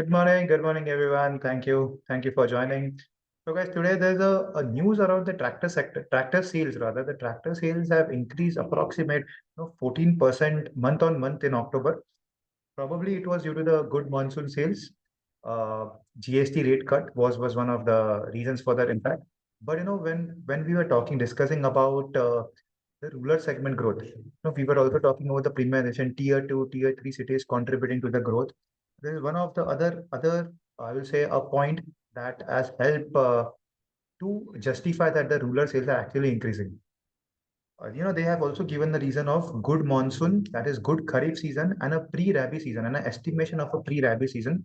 Good morning, everyone. Thank you for joining. So, guys, today there's a news around the tractor sector, tractor sales rather. The tractor sales have increased approximate 14% month on month in October. Probably it was due to the good monsoon sales. GST rate cut was one of the reasons for that impact. But when we were discussing about the rural segment growth, we were also talking about the premiumization, tier two, tier three cities contributing to the growth. This is one of the other I will say a point that has helped to justify that the rural sales are actually increasing. They have also given the reason of good monsoon, that is good Kharif season, and a pre-Rabi season, and an estimation of a pre-Rabi season.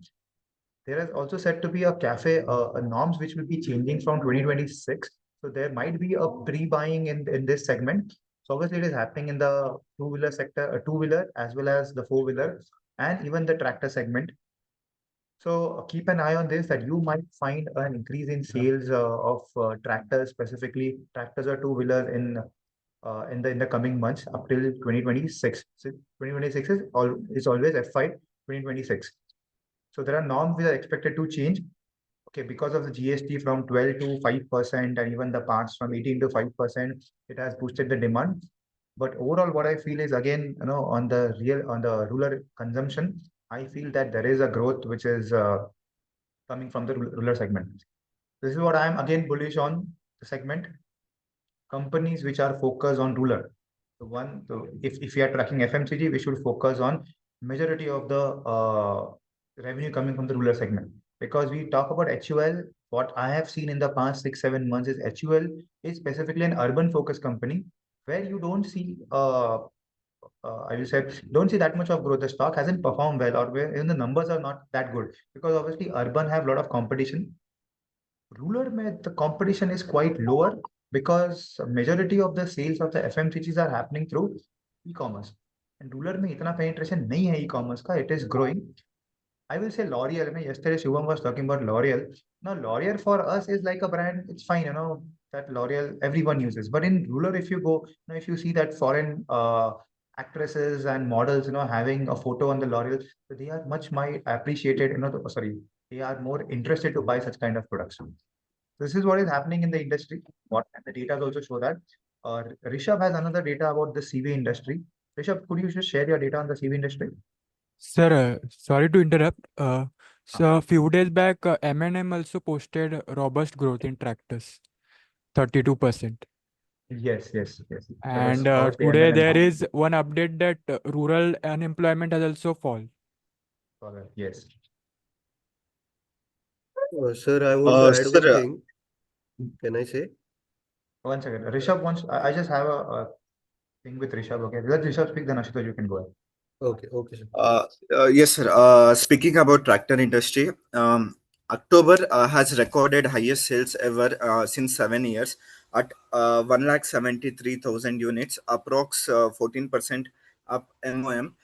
There is also said to be a cafe norms which will be changing from 2026. So there might be a pre-buying in this segment. So obviously it is happening in the two-wheeler sector, two-wheeler as well as the four-wheeler, and even the tractor segment. So keep an eye on this, that you might find an increase in sales of tractors, specifically tractors or two-wheelers in the coming months up till 2026. So 2026 is always FY 2026. So there are norms which are expected to change. Okay, because of the GST from 12 to 5% and even the parts from 18 to 5%, it has boosted the demand. But overall, what I feel is, again, on the rural consumption, I feel that there is a growth which is coming from the rural segment. This is what I am again bullish on the segment. Companies which are focused on rural. If we are tracking FMCG, we should focus on majority of the revenue coming from the rural segment. Because we talk about HUL, what I have seen in the past 6-7 months is HUL is specifically an urban focused company where you don't see I will say don't see that much of growth. The stock hasn't performed well, or where even the numbers are not that good, because obviously urban have a lot of competition. Rural mein the competition is quite lower because majority of the sales of the FMCGs are happening through e-commerce. And rural mein itna penetration nahi hai e-commerce ka. It is growing. I will say L'Oreal. Yesterday Shubham was talking about L'Oreal. Now L'Oreal for us is like a brand. It's fine, that L'Oreal everyone uses. But in rural, if you go, if you see that foreign actresses and models, having a photo on the L'Oreal, so they are much more appreciated. Sorry, they are more interested to buy such kind of products. This is what is happening in the industry. What and the data also show that. Rishabh has another data about the CV industry. Rishabh, could you just share your data on the CV industry? Sir, sorry to interrupt. So a few days back, M&M also posted robust growth in tractors, 32%. Yes. And Obviously today M&M. there is one update that rural unemployment has also fallen. Yes. Sir, I want to add one thing. Can I say? One second. Rishabh wants. I just have a thing with Rishabh. Okay, let Rishabh speak. Then Ashutosh, you can go ahead. Okay, sir. Yes, sir. Speaking about tractor industry, October has recorded highest sales ever since 7 years at 173,000 units, approx 14% up MOM.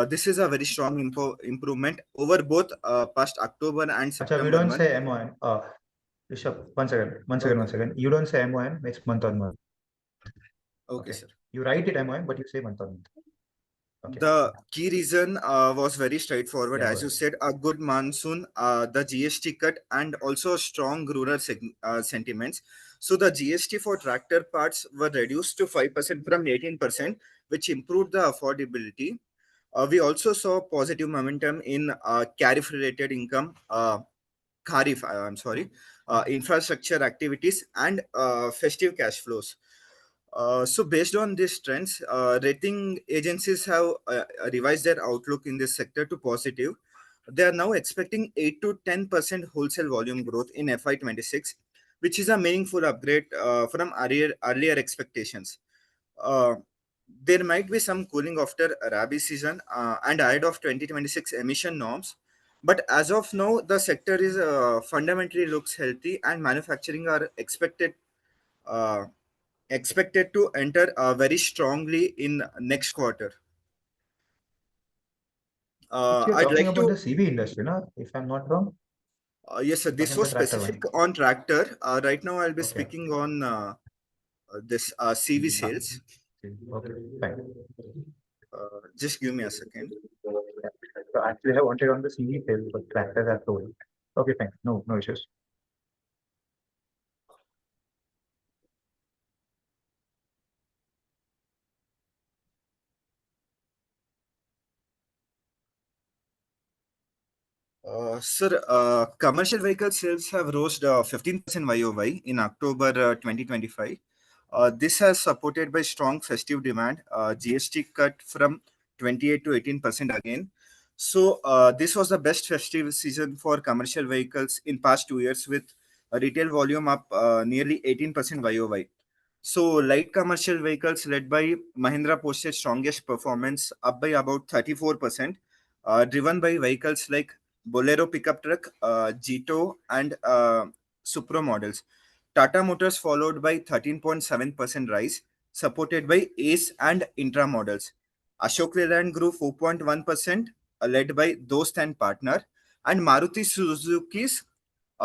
This is a very strong improvement over both past October and September. We don't say MOM. Rishabh, one second. You don't say MOM. It's month on month. Okay, sir. You write it MOM, but you say month on month. Okay. The key reason was very straightforward. Yeah, as you said, a good monsoon, the GST cut, and also strong rural sentiments. So the GST for tractor parts were reduced to 5% from 18%, which improved the affordability. We also saw positive momentum in Kharif-related income, infrastructure activities, and festive cash flows. So based on these trends, rating agencies have revised their outlook in this sector to positive. They are now expecting 8 to 10% wholesale volume growth in FY26, which is a meaningful upgrade from earlier expectations. There might be some cooling after Rabi season and ahead of 2026 emission norms. But as of now, the sector is fundamentally looks healthy, and manufacturing are expected to enter very strongly in next quarter. You're talking about the CV industry, no? If I'm not wrong. Yes, sir. This was specific on tractor. Right now, I'll be speaking on this CV sales. Okay, fine. Just give me a second. So actually, I wanted on the CV sales, but tractors are sold. Okay, fine. No issues. Sir, commercial vehicle sales have rose 15% YOY in October 2025. This has supported by strong festive demand, GST cut from 28 to 18% again. So this was the best festive season for commercial vehicles in past 2 years, with a retail volume up nearly 18% YOY. So light commercial vehicles led by Mahindra posted strongest performance, up by about 34%, driven by vehicles like Bolero pickup truck, Jito, and Supro models. Tata Motors followed by 13.7% rise, supported by Ace and Intra models. Ashok Leyland grew 4.1%, led by Dost and Partner, and Maruti Suzuki's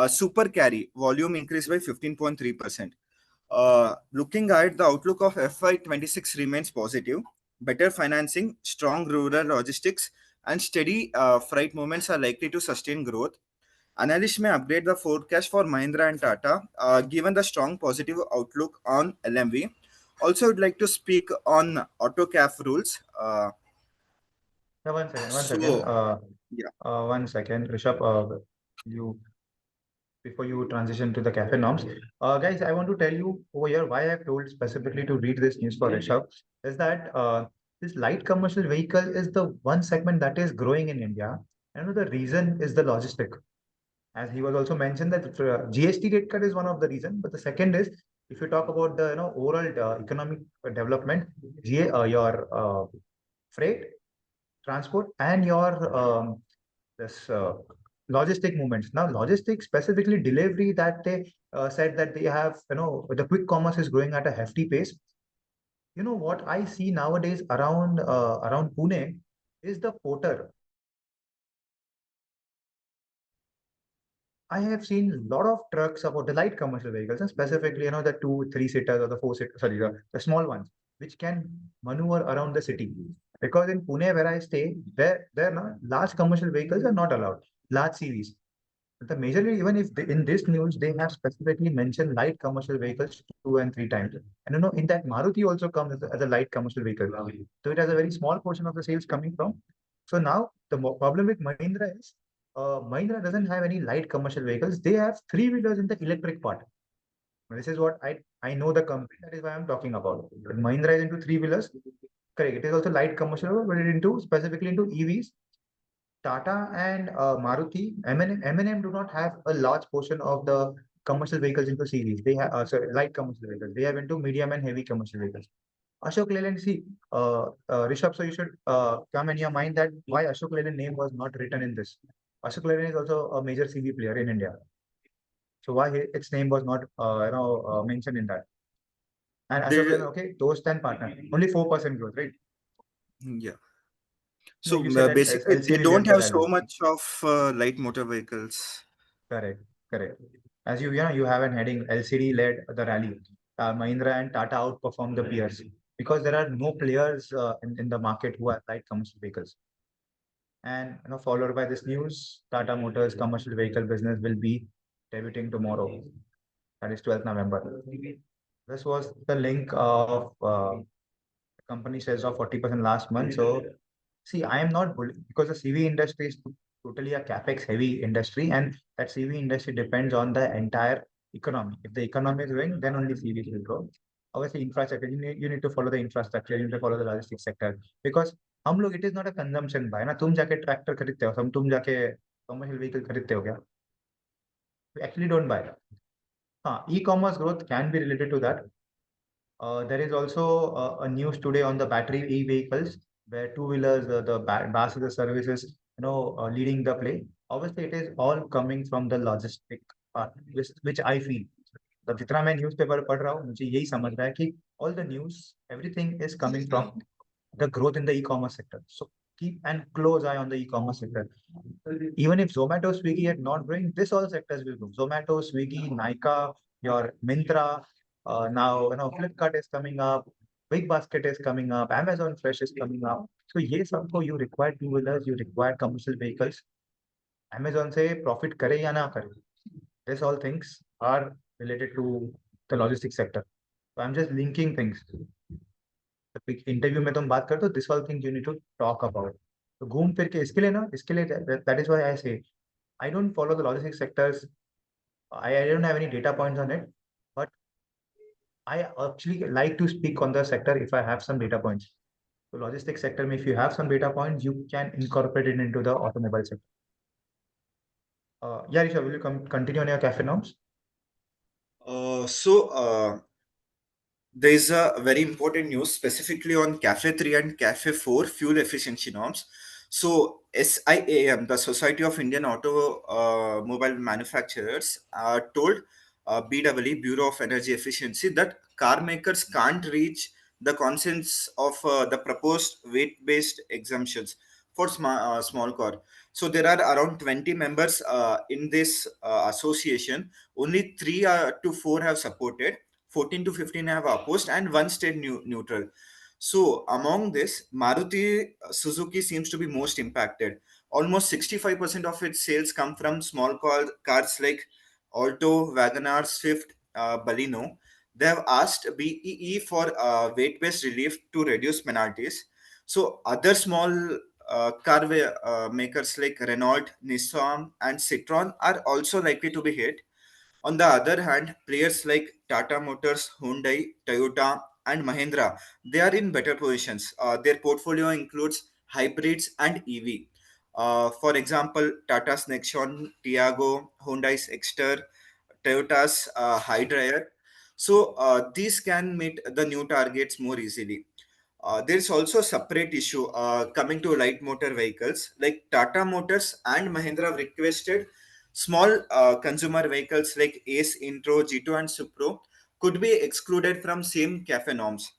Super Carry volume increased by 15.3%. Looking at the outlook of FY26 remains positive. Better financing, strong rural logistics, and steady freight movements are likely to sustain growth. Analysts may upgrade the forecast for Mahindra and Tata, given the strong positive outlook on LMV. Also, I would like to speak on auto CAF rules. Yeah, one second. So, yeah. 1 second, Rishabh. You Before you transition to the cafe norms, guys, I want to tell you over here why I've told specifically to read this news for Rishabh is that this light commercial vehicle is the one segment that is growing in India, and the reason is the logistic. As he was also mentioned that GST rate cut is one of the reason, but the second is if you talk about the overall economic development, your freight transport and your this logistic movements. Now, logistics specifically delivery that they said that they have, the quick commerce is growing at a hefty pace. You know what I see nowadays around Pune is the porter. I have seen a lot of trucks about the light commercial vehicles, and specifically, the 2, 3 seaters or the 4 seater, sorry, the small ones, which can maneuver around the city. Because in Pune, where I stay, there no, large commercial vehicles are not allowed, large CVs. The majorly, even if in this news they have specifically mentioned light commercial vehicles 2 and 3 times, and in that Maruti also comes as a light commercial vehicle, so it has a very small portion of the sales coming from. So now the problem with Mahindra is Mahindra doesn't have any light commercial vehicles. They have three-wheelers in the electric part. This is what I know the company. That is why I'm talking about. But Mahindra is into three-wheelers. Correct. It is also light commercial, but it into specifically into EVs. Tata and Maruti, M&M do not have a large portion of the commercial vehicles into series. They have sorry, light commercial vehicles. They have into medium and heavy commercial vehicles. Ashok Leyland, see, Rishabh, so you should come in your mind that why Ashok Leyland name was not written in this. Ashok Leyland is also a major CV player in India. So why its name was not mentioned in that? And Ashok Leyland, okay, Dost and Partner, only 4% growth, right? Yeah. No, So you said that basically, they LCV don't led the have so rally. much of light motor vehicles. Correct. As you have an heading LCD led the rally. Mahindra and Tata outperformed the peers because there are no players in the market who are light commercial vehicles. And followed by this news, Tata Motors commercial vehicle business will be debuting tomorrow. That is 12th November. This was the link of company shares of 40% last month. So see, I am not bullish because the CV industry is totally a capex heavy industry, and that CV industry depends on the entire economy. If the economy is growing, then only CVs will grow. Obviously, infrastructure, you need to follow the infrastructure, you need to follow the logistics sector because हम लोग it is not a consumption buy ना तुम जाके tractor खरीदते हो तुम जाके commercial vehicle खरीदते हो क्या? We actually don't buy. E-commerce growth can be related to that. There is also a news today on the battery e-vehicles where two-wheelers, the BaaS as a service is, leading the play. Obviously, it is all coming from the logistic part, which I feel. The जितना मैं newspaper पढ़ रहा हूँ मुझे यही समझ रहा है कि all the news, everything is coming from the growth in the e-commerce sector. So keep and close eye on the e-commerce sector. Even if Zomato, Swiggy are not growing, this all sectors will grow. Zomato, Swiggy, Nykaa, your Myntra, now Flipkart is coming up. Big Basket is coming up, Amazon Fresh is coming up. So ये सबको you require two-wheelers, you require commercial vehicles. Amazon से profit करे या ना करे. This all things are related to the logistics sector. So I'm just linking things. Interview में तुम बात करते हो, this all thing you need to talk about. तो घूम फिर के इसके लिए ना, इसके लिए दैट इज व्हाई आई से I don't follow the logistics sectors. I don't have any data points on it, but I actually like to speak on the sector if I have some data points. So logistics sector, if you have some data points, you can incorporate it into the automobile sector. Yeah, Risha, will you continue on your cafe norms? There is a very important news specifically on Cafe 3 and Cafe 4 fuel efficiency norms. So SIAM, the Society of Indian Automobile Manufacturers, told BEE, Bureau of Energy Efficiency, that car makers can't reach the consensus of the proposed weight-based exemptions for small car. So there are around 20 members in this association. Only 3 to 4 have supported, 14 to 15 have opposed, and one stayed neutral. So among this, Maruti Suzuki seems to be most impacted. Almost 65% of its sales come from small cars like Alto, Wagoner, Swift, Baleno. They have asked BEE for weight-based relief to reduce penalties. So other small car makers like Renault, Nissan, and Citroen are also likely to be hit. On the other hand, players like Tata Motors, Hyundai, Toyota, and Mahindra, they are in better positions. Their portfolio includes hybrids and EV. For example, Tata's Nexon, Tiago, Hyundai's Exter, Toyota's Hydrair. So these can meet the new targets more easily. There is also a separate issue coming to light motor vehicles. Like Tata Motors and Mahindra have requested small consumer vehicles like Ace, Intro, G2, and Supro could be excluded from same CAFE norms.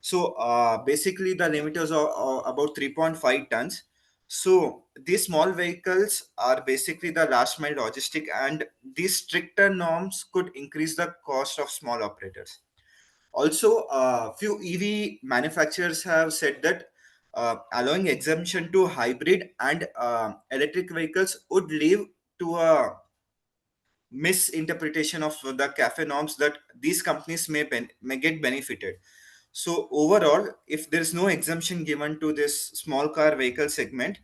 So basically, the limit is about 3.5 tons. So these small vehicles are basically the last mile logistic, and these stricter norms could increase the cost of small operators. Also, few EV manufacturers have said that allowing exemption to hybrid and electric vehicles would lead to a misinterpretation of the CAFE norms that these companies may get benefited. So overall, if there is no exemption given to this small car vehicle segment,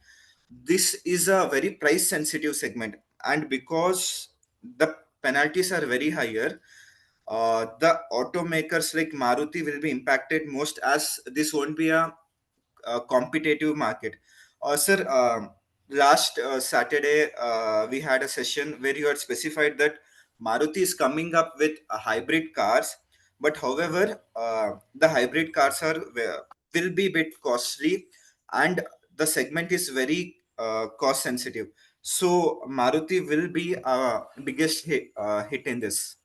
this is a very price sensitive segment, and because the penalties are very higher, the automakers like Maruti will be impacted most, as this won't be a competitive market. Sir, last Saturday we had a session where you had specified that Maruti is coming up with hybrid cars, but however, the hybrid cars will be a bit costly, and the segment is very cost sensitive. So Maruti will be biggest hit in this.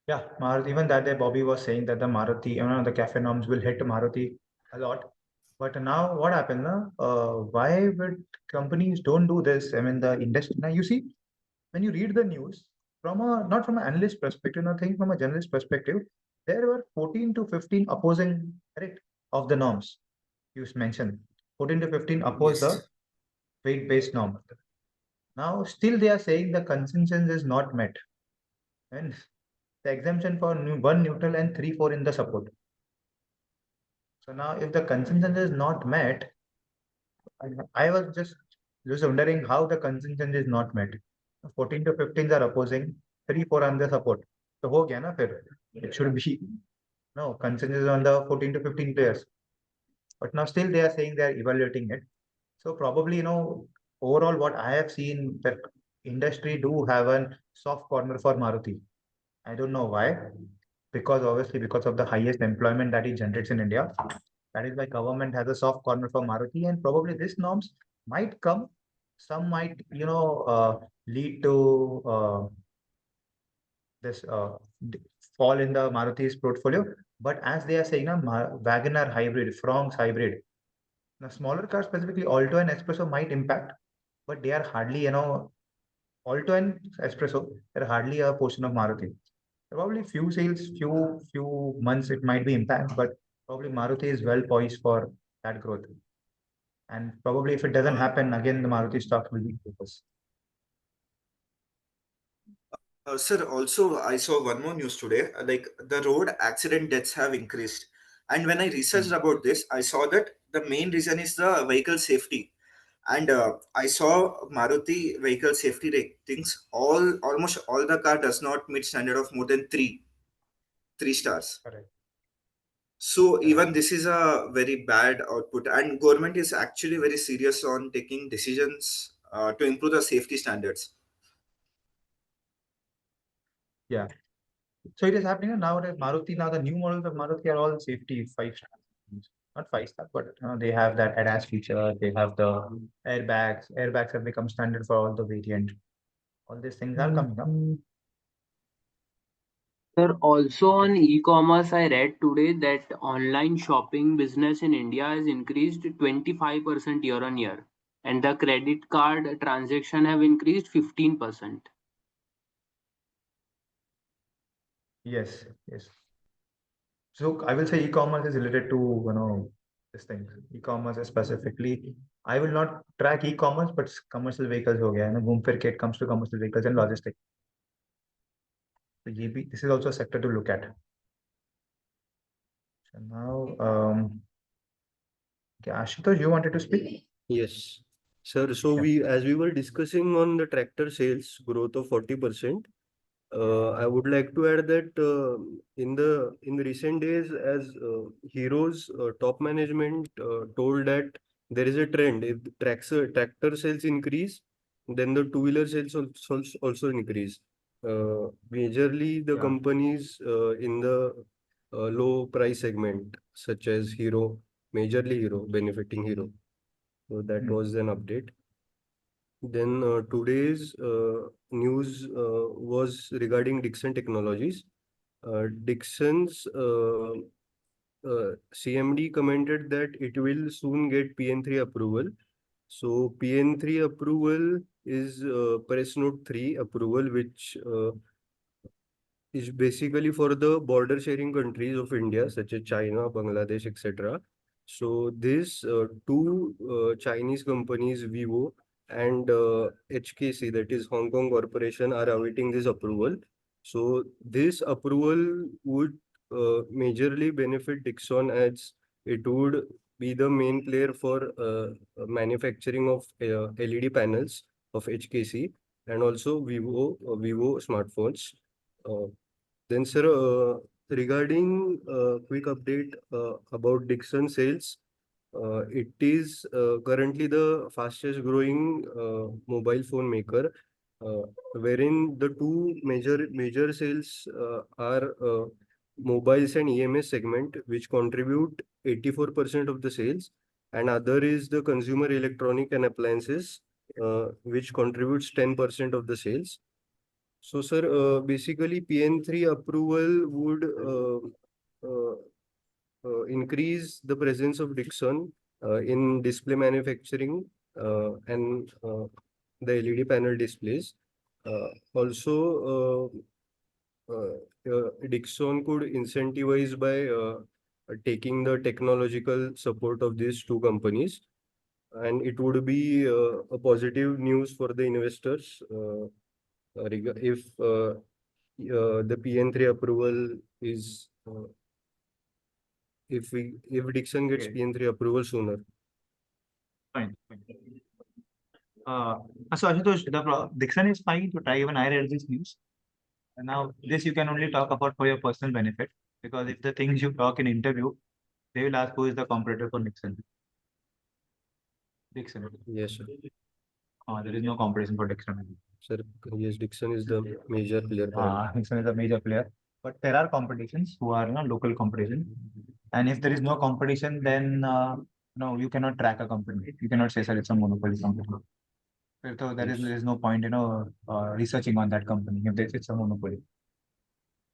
Yeah, Maruti, even that day Bobby was saying that the Maruti, the CAFE norms will hit Maruti a lot. But now what happened? Why would companies don't do this? I mean, the industry. Now you see, when you read the news from not from an analyst perspective, nothing from a journalist perspective, there were 14 to 15 opposing, right, of the norms you mentioned. 14 to 15 oppose the Yes. weight-based norm. Now still they are saying the consensus is not met, and the exemption for one neutral and 3-4 in the support. So now if the consensus is not met, I was just wondering how the consensus is not met. 14 to 15 are opposing, 3-4 on the support. So ho gaya na fir. It should be no consensus on the 14 to 15 players. But now still they are saying they are evaluating it. So probably, overall what I have seen, that industry do have a soft corner for Maruti. I don't know why, because obviously because of the highest employment that it generates in India. That is why government has a soft corner for Maruti, and probably these norms might come. Some might, lead to this fall in the Maruti's portfolio. But as they are saying, Wagoner hybrid, Fronx hybrid, now smaller cars, specifically Alto and Espresso, might impact, but they are hardly, Alto and Espresso, they're hardly a portion of Maruti. Probably few sales, few months it might be impact, but probably Maruti is well poised for that growth. And probably if it doesn't happen, again the Maruti stock will be focused. Sir, also I saw one more news today. Like the road accident deaths have increased, and when I researched about this, I saw that the main reason is the vehicle safety. And I saw Maruti vehicle safety ratings. Almost all the car does not meet standard of more than three stars. Correct. So even this is a very bad output, and government is actually very serious on taking decisions to improve the safety standards. Yeah. So it is happening now that Maruti, now the new models of Maruti are all safety 5 stars. Not 5 star, but they have that ADAS feature. They have the airbags. Airbags have become standard for all the variant. All these things are coming up. Sir, also on e-commerce, I read today that online shopping business in India has increased 25% year on year, and the credit card transaction have increased 15%. Yes, yes. So I will say e-commerce is related to this thing. E-commerce specifically. I will not track e-commerce, but commercial vehicles हो गया है ना, घूम फिर के it comes to commercial vehicles and logistics. So this is also a sector to look at. So now, okay, Ashutosh, you wanted to speak? Yes, sir. So Yeah. as we were discussing on the tractor sales growth of 40%, I would like to add that in the recent days, as Hero's top management told that there is a trend. If the tractor sales increase, then the two-wheeler sales also increase. Majorly the Yeah. companies in the low price segment, such as Hero, majorly Hero, benefiting Hero. So that was an update. Then today's news was regarding Dixon Technologies. Dixon's CMD commented that it will soon get PN3 approval. So PN3 approval is press note 3 approval, which is basically for the border sharing countries of India, such as China, Bangladesh, etc. So these two Chinese companies, Vivo and HKC, that is Hong Kong Corporation, are awaiting this approval. So this approval would majorly benefit Dixon, as it would be the main player for manufacturing of LED panels of HKC and also Vivo smartphones. Then, sir, regarding quick update about Dixon sales, it is currently the fastest growing mobile phone maker, wherein the two major sales are mobiles and EMS segment, which contribute 84% of the sales, and other is the consumer electronic and appliances, which contributes 10% of the sales. So, sir, basically PN3 approval would increase the presence of Dixon in display manufacturing and the LED panel displays. Also, Dixon could incentivize by taking the technological support of these two companies, and it would be a positive news for the investors if the PN3 approval is if Dixon gets Okay. PN3 approval sooner. Fine. So Ashutosh, Dixon is fine to try. Even I read this news. And now this you can only talk about for your personal benefit, because if the things you talk in interview, they will ask who is the competitor for Dixon. Dixon. Yes, sir. There is no competition for Dixon. Sir, yes, Dixon is the major player currently. Dixon is a major player, but there are competitions who are local competition. And if there is no competition, then no, you cannot track a company. You cannot say, sir, it's a monopoly company. So there is no point, researching on that company if it's a monopoly.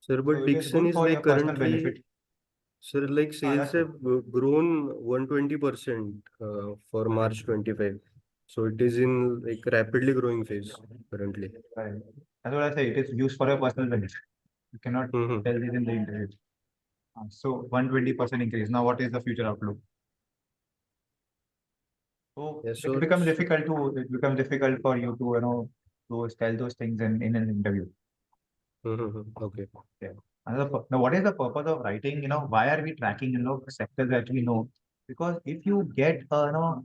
Sir, but So it is Dixon good is for your like personal currently, benefit. sir, like sales that's good. have grown 120% for March 25. So it is in like rapidly growing phase currently. Right. That's what I say. It is used for your personal benefit. You cannot Mhm. tell this in the interview. So 120% increase. Now, what is the future outlook? So Yeah, it so becomes difficult for you to tell those things in an interview. okay. Now, what is the purpose of writing? Why are we tracking sectors that we know? Because if you get a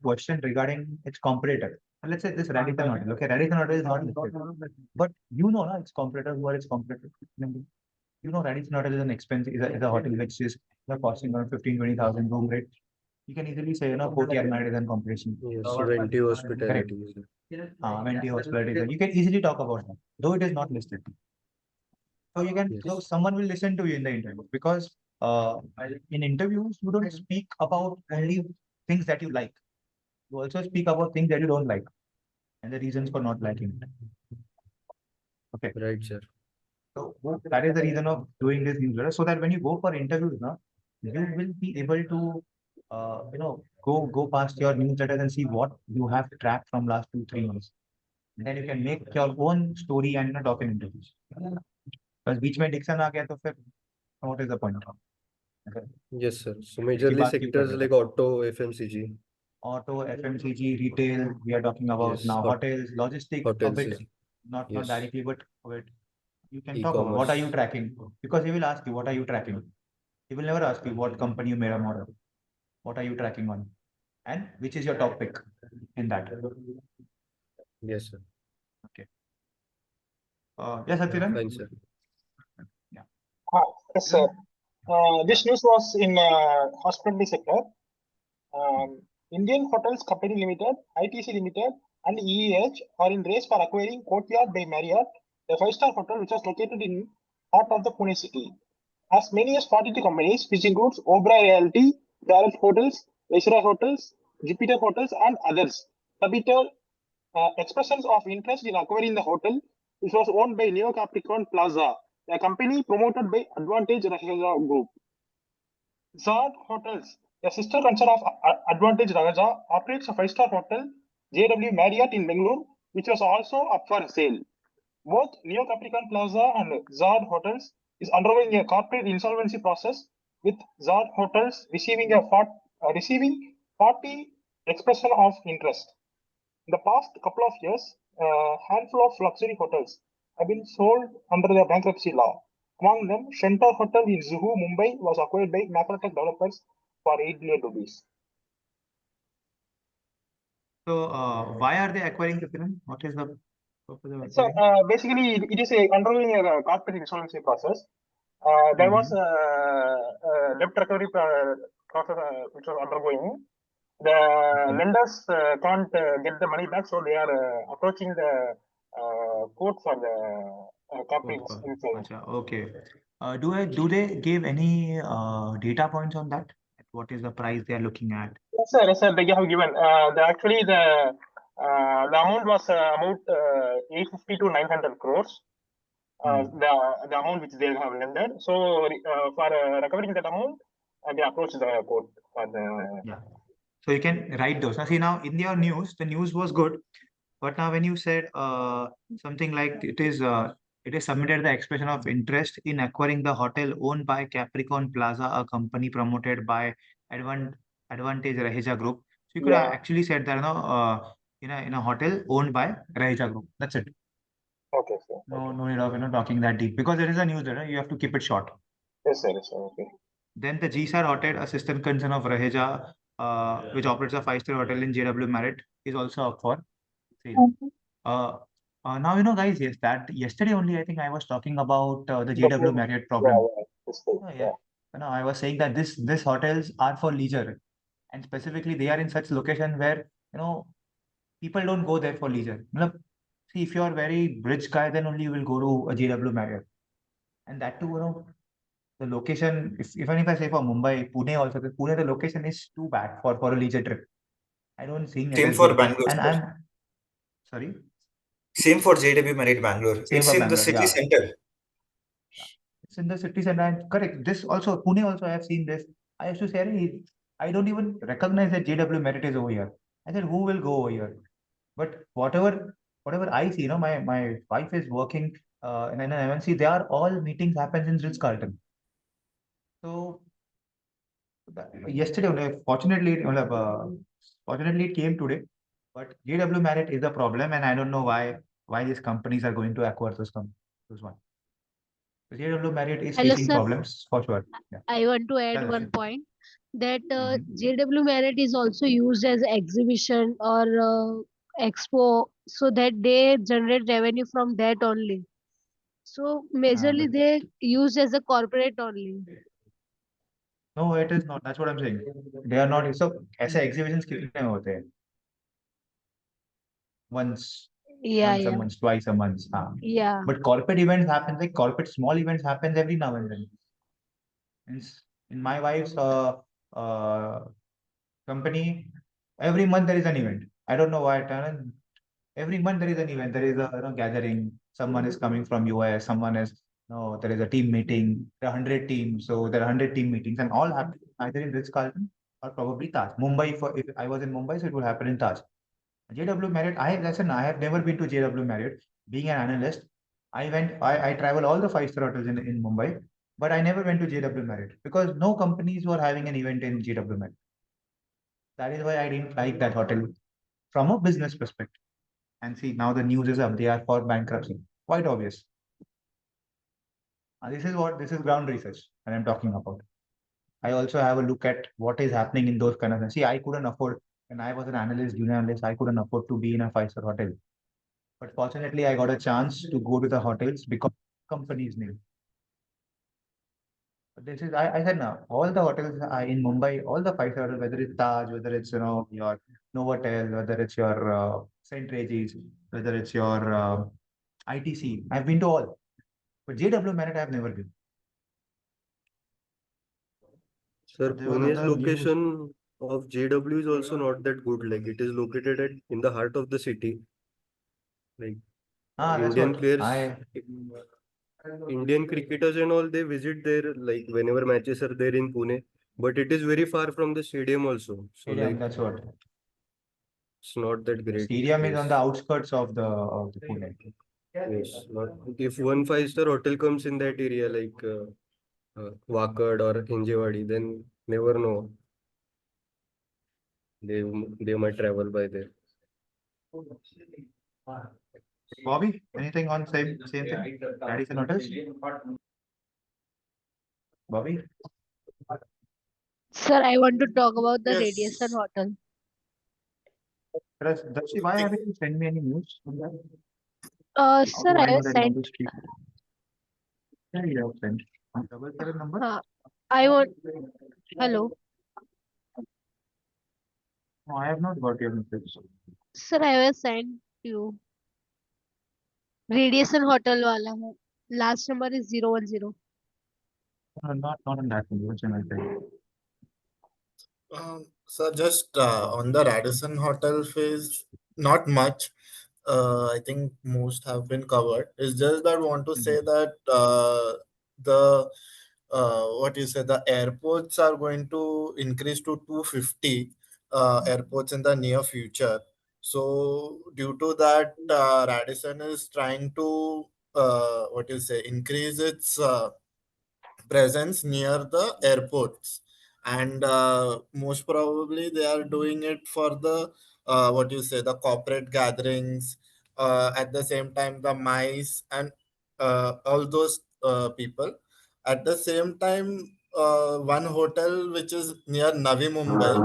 question regarding its competitor, and let's say this Radisson Hotel. Okay, Radisson Hotel is not listed, but its competitor. Who are its competitors? Radisson Hotel is an expensive is a hotel which is costing around 15,000-20,000 room rate. You can easily say Courtyard Marriott and competition. Yes, Venti Hospitality. Venti Hospitality. You can easily talk about that, though it is not listed. So you can, Yes. someone will listen to you in the interview because in interviews you don't speak about only things that you like. You also speak about things that you don't like and the reasons for not liking it. Okay. Right, sir. So that is the reason of doing this newsletter, so that when you go for interviews, you will be able to, go past your newsletters and see what you have tracked from last 2-3 months. And then you can make your own story and talk in interviews. Because बीच में Dixon आ गया तो फिर what is the point? Okay. Yes, sir. So इसकी majorly बात क्यों कर sectors रहे like थे? auto, FMCG. Auto, FMCG, retail, we are talking about Yes, now. Hotels, logistics, a hotels bit, is- not yes. directly, but a bit. You can talk about what are you E-commerce. tracking? Because he will ask you, what are you tracking? He will never ask you what company you made a model. What are you tracking on? And which is your top pick in that? Yes, sir. Okay. Yes, Sathiran? Fine, sir. Yes, sir. This news was in hospitality sector. Indian Hotels Company Limited, ITC Limited, and EEH are in race for acquiring Courtyard by Marriott, a five-star hotel which is located in heart of the Pune city. As many as 42 companies, which includes Oberoi Realty, Gareth Hotels, Viceroy Hotels, Jupiter Hotels, and others, submitted expressions of interest in acquiring the hotel, which was owned by Neo Capricorn Plaza, a company promoted by Advantage Raheja Group. Zad Hotels, a sister concern of Advantage Raheja, operates a five-star hotel, JW Marriott in Bangalore, which was also up for sale. Both Neo Capricorn Plaza and Zad Hotels is undergoing a corporate insolvency process, with Zad Hotels receiving 40 expression of interest. In the past couple of years, a handful of luxury hotels have been sold under the bankruptcy law. Among them, Centaur Hotel in Zuhu, Mumbai was acquired by Macrotech developers for 8 billion rupees. So, why are they acquiring Sathiran? What is the purpose of So acquiring? basically, it is undergoing a corporate insolvency process. There was a debt recovery process which was undergoing. The lenders can't get the money back, so they are approaching the court for the corporate insolvency. Okay. Do they give any data points on that? What is the price they are looking at? Yes, sir. Yes, sir. They have given. The amount was about 850 to 900 crores. The amount which they have lended. So for recovering that amount, they approach the court for the. So you can write those. Now see, now in your news, the news was good, but now when you said something like it is submitted the expression of interest in acquiring the hotel owned by Capricorn Plaza, a company promoted by Advantage Raheja Group. So you could have actually said that in a hotel owned by Raheja Group. That's it. Okay, sir. No need of talking that deep, because it is a newsletter. You have to keep it short. Yes, sir. Yes, sir. Okay. Then the GSAR Hotel, a sister concern of Raheja, which operates a five-star hotel in JW Marriott, is also up for sale. Now guys, yes, that yesterday only I think I was talking about the JW Marriott problem. No, I was saying that this hotels are for leisure, and specifically they are in such location where people don't go there for leisure. See, if you are very rich guy, then only you will go to a JW Marriott, and that too, the location. Even if I say for Mumbai, Pune also, Pune, the location is too bad for a leisure trip. I don't think it Same is for good. Bangalore, And sir. I'm sorry. Same for JW Marriott Bangalore. Same It's for in the Bangalore, city yeah. center. It's in the city center. And correct. This also, Pune also, I have seen this. I used to say, "Arey, I don't even recognize that JW Marriott is over here." I said, who will go over here? But whatever I see, my wife is working in an MNC, they are all meetings happens in Ritz-Carlton. So yesterday, fortunately, fortunately it came today. But JW Marriott is a problem, and I don't know why these companies are going to acquire those one. So JW Marriott is Hello, facing sir. problems for sure. Yeah. I want to add Yeah, one Darshi. point that Mhm. JW Marriott is also used as exhibition or expo, so that they generate revenue from that only. So majorly but they use as a corporate only. no, it is not. That's what I'm saying. They are not. So ऐसे exhibitions कितने होते हैं? Once Yeah, a yeah, month, twice a month. yeah. But corporate events happen, like corporate small events happens every now and then. In my wife's uh, company, every month there is an event. I don't know why. Every month there is an event. There is a gathering. Someone is coming from US. Someone is no. There is a team meeting. There are 100 teams. So there are 100 team meetings, and all happen either in Ritz Carlton or probably Taj. Mumbai. For if I was in Mumbai, so it will happen in Taj. JW Marriott. I have never been to JW Marriott. Being an analyst, I travel all the five-star hotels in Mumbai, but I never went to JW Marriott because no companies were having an event in JW Marriott. That is why I didn't like that hotel from a business perspective. And see, now the news is up. They are for bankruptcy. Quite obvious. This is ground research that I'm talking about. I also have a look at what is happening in those kind of things. See, I couldn't afford, when I was an analyst, junior analyst, I couldn't afford to be in a five-star hotel. But fortunately, I got a chance to go to the hotels because company's name. But this is, I said now, all the hotels in Mumbai, all the five-star hotels, whether it's Taj, whether it's, your Novotel, whether it's your St. Regis, whether it's your ITC, I've been to all. But JW Marriott, I've never been. Sir, There was Pune's other news. location of JW is also not that good. Like it is located in the heart of the city. Like That's Indian what players, Indian cricketers and all, they visit there like whenever matches are there in Pune. But it is very far from the stadium also. So stadium. like That's what. it's not that great Stadium is on the place. outskirts of the Pune. Yes, not, if one five-star hotel comes in that area like Wakad or Hinjewadi, then never know. They they might travel by there. Bobby, anything on same thing? Radisson Hotels? Bobby? Sir, I want to talk about the Radiation Yes. Hotel. Darshi, why haven't you sent me any news on that? How Sir, do I I know have that sent. all these people? Yeah, you have sent. On 777 number? I want. Hello, No, I have not got your message. sir. I have sent you. Radiation Hotel वाला है. Last number is 010. Not on that one. Which one I tell you? So just on the Radisson Hotel phase, not much. I think most have been covered. It's just that I want to say that the what you say, the airports are going to increase to 250 airports in the near future. So due to that, Radisson is trying to what you say, increase its presence near the airports, and most probably they are doing it for the what you say, the corporate gatherings, at the same time the mice and all those people. At the same time, one hotel which is near Navi Mumbai,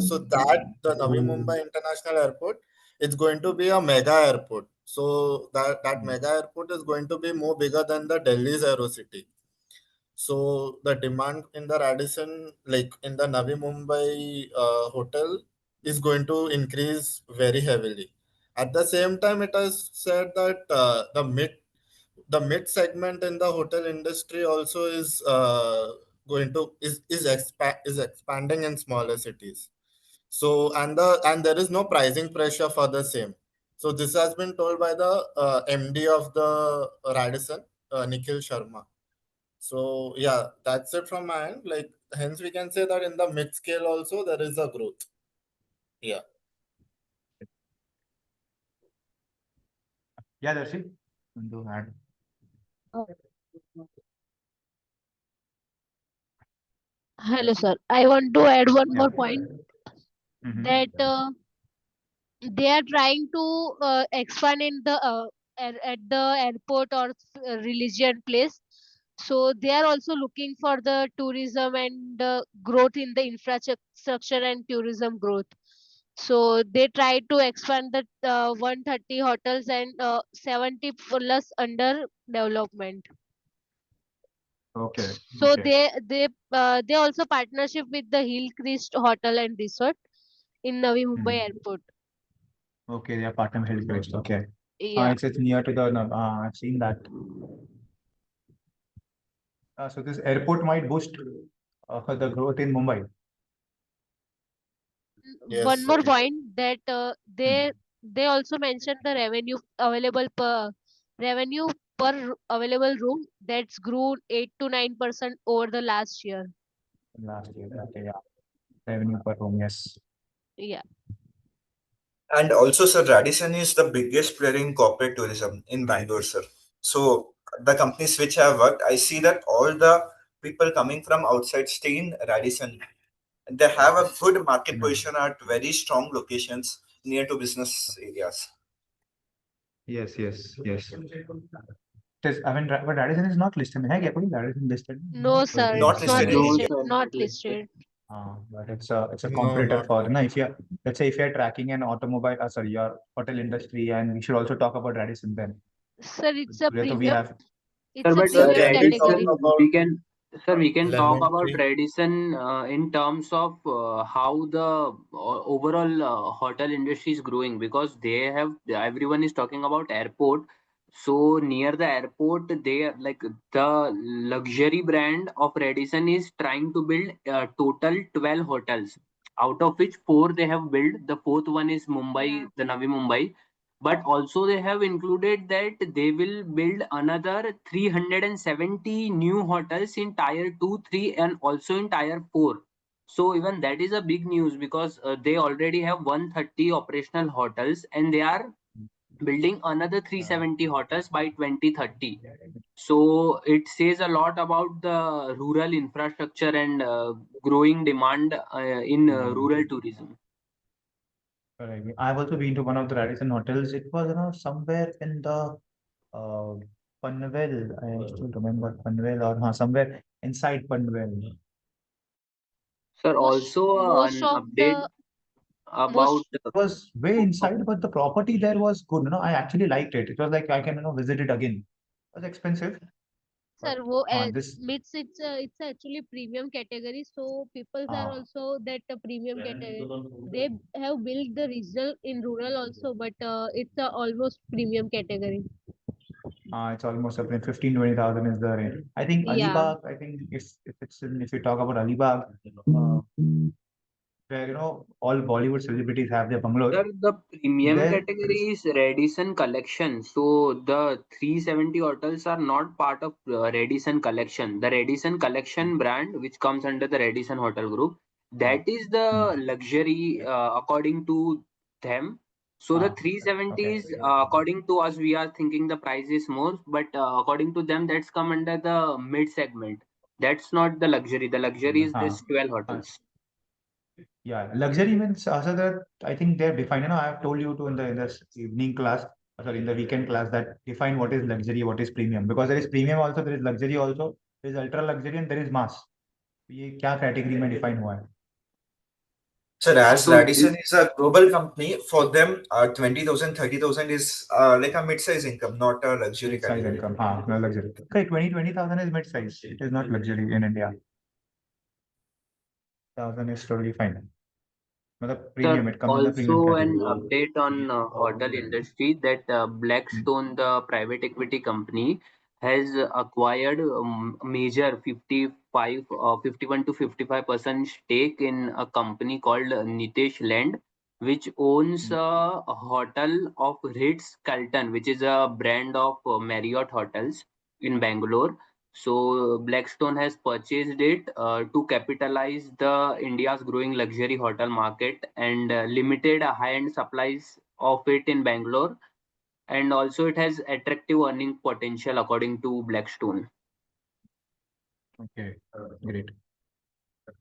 so that the Navi Mumbai International Airport, it's going to be a mega airport. So that mega airport is going to be more bigger than the Delhi's Aerocity. So the demand in the Radisson, like in the Navi Mumbai hotel, is going to increase very heavily. At the same time, it has said that the mid segment in the hotel industry also is going to is expanding in smaller cities. So and there is no pricing pressure for the same. So this has been told by the MD of the Radisson, Nikhil Sharma. So yeah, that's it from my end. Like hence we can say that in the mid scale also there is a growth. Yeah. Yeah, Darshi. want to add? Hello, sir. I want to add one Yeah. more point Mhm. that they are trying to expand in the at the airport or religion place. So they are also looking for the tourism and growth in the infrastructure and tourism growth. So they try to expand the 130 hotels and 70 plus under development. Okay. So Okay. they also partnership with the Hillcrest Hotel and Resort in Navi Mumbai Mhm. Airport. Okay, they are partner with Hillcrest. Okay. Yeah. It's near to the. I've seen that. So this airport might boost the growth in Mumbai. One Yes, more sir. point that Hmm. they also mentioned the revenue per available room that's grew 8 to 9% over the last year. Last year. Okay, yeah. Revenue per room. Yes. Yeah. And also, sir, Radisson is the biggest player in corporate tourism in Bangalore, sir. So the companies which I have worked, I see that all the people coming from outside stay in Radisson. They have a good market Mhm. position at very strong locations near to business areas. Yes. Yes. Yes. It is. I mean, but Radisson is not listed. है क्या कोई Radisson listed? No, sir, It Not it's is not listed in No, India. listed. sir, Not not listed. listed. But it's a No, competitor not for no. If you're let's say if you're tracking an automobile, sorry, your hotel industry, and we should also talk about Radisson then. Sir, it's a Today, so we premium. have Sir, It's a but Sir, premium can we talk category. Radisson, about we can talk lemon about tree? Radisson in terms of how the overall hotel industry is growing, because they have everyone is talking about airport. So near the airport, they like the luxury brand of Radisson is trying to build total 12 hotels, out of which four they have built. The fourth one is Mumbai, Yeah. the Navi Mumbai, but also they have included that they will build another 370 new hotels in tier 2 3 and also in tier 4. So even that is a big news, because they already have 130 operational hotels and they are building another 370 hotels by 2030. So it says a lot about the rural infrastructure and growing demand in rural tourism. correct. I've also been to one of the Radisson hotels. It was somewhere in the uh, Panvel. I still remember Panvel or somewhere inside Panvel. Sir, also Most an of update the about most It was way inside, but the property there was good. I actually liked it. It was like I can visit it again. It was expensive, sir, but this it's actually premium category. So people are uh, also that premium category. They have built the result in rural also, but it's a almost premium category. it's almost up in 15-20,000 is the range. I think Yeah. Alibag. I think if you talk about Alibag, where all Bollywood celebrities have their bungalows. Sir, the premium There, category is Radisson Collection. So the 370 hotels are not part of Radisson Collection. The Radisson Collection brand, which comes under the Radisson Hotel Group, that is the luxury according to them. So the okay. 370s, according to us, we are thinking the price is more, but according to them, that's come under the mid segment. That's not the luxury. The luxury is Uh, this 12 uh, hotels. yeah, luxury means also that I think they have defined. I have told you to in this evening class, sorry, in the weekend class that define what is luxury, what is premium. Because there is premium also, there is luxury also, there is ultra luxury, and there is mass. ये क्या category में define हुआ है? Sir, as So Radisson is a global company, for them, 20,000, 30,000 is like a mid-size income, not a luxury Mid-size category. income, no luxury. Okay, 20,000 is mid-size. It is not luxury in India. 1,000 is totally fine. मतलब premium, sir, it comes in the premium also an category. update on hotel industry that Blackstone, the private equity company, has acquired major 51 to 55% stake in a company called Nitesh Land, which owns a hotel of Ritz-Carlton, which is a brand of Marriott hotels in Bangalore. So Blackstone has purchased it to capitalize the India's growing luxury hotel market and limited high-end supplies of it in Bangalore. and also it has attractive earning potential according to Blackstone. Okay, great.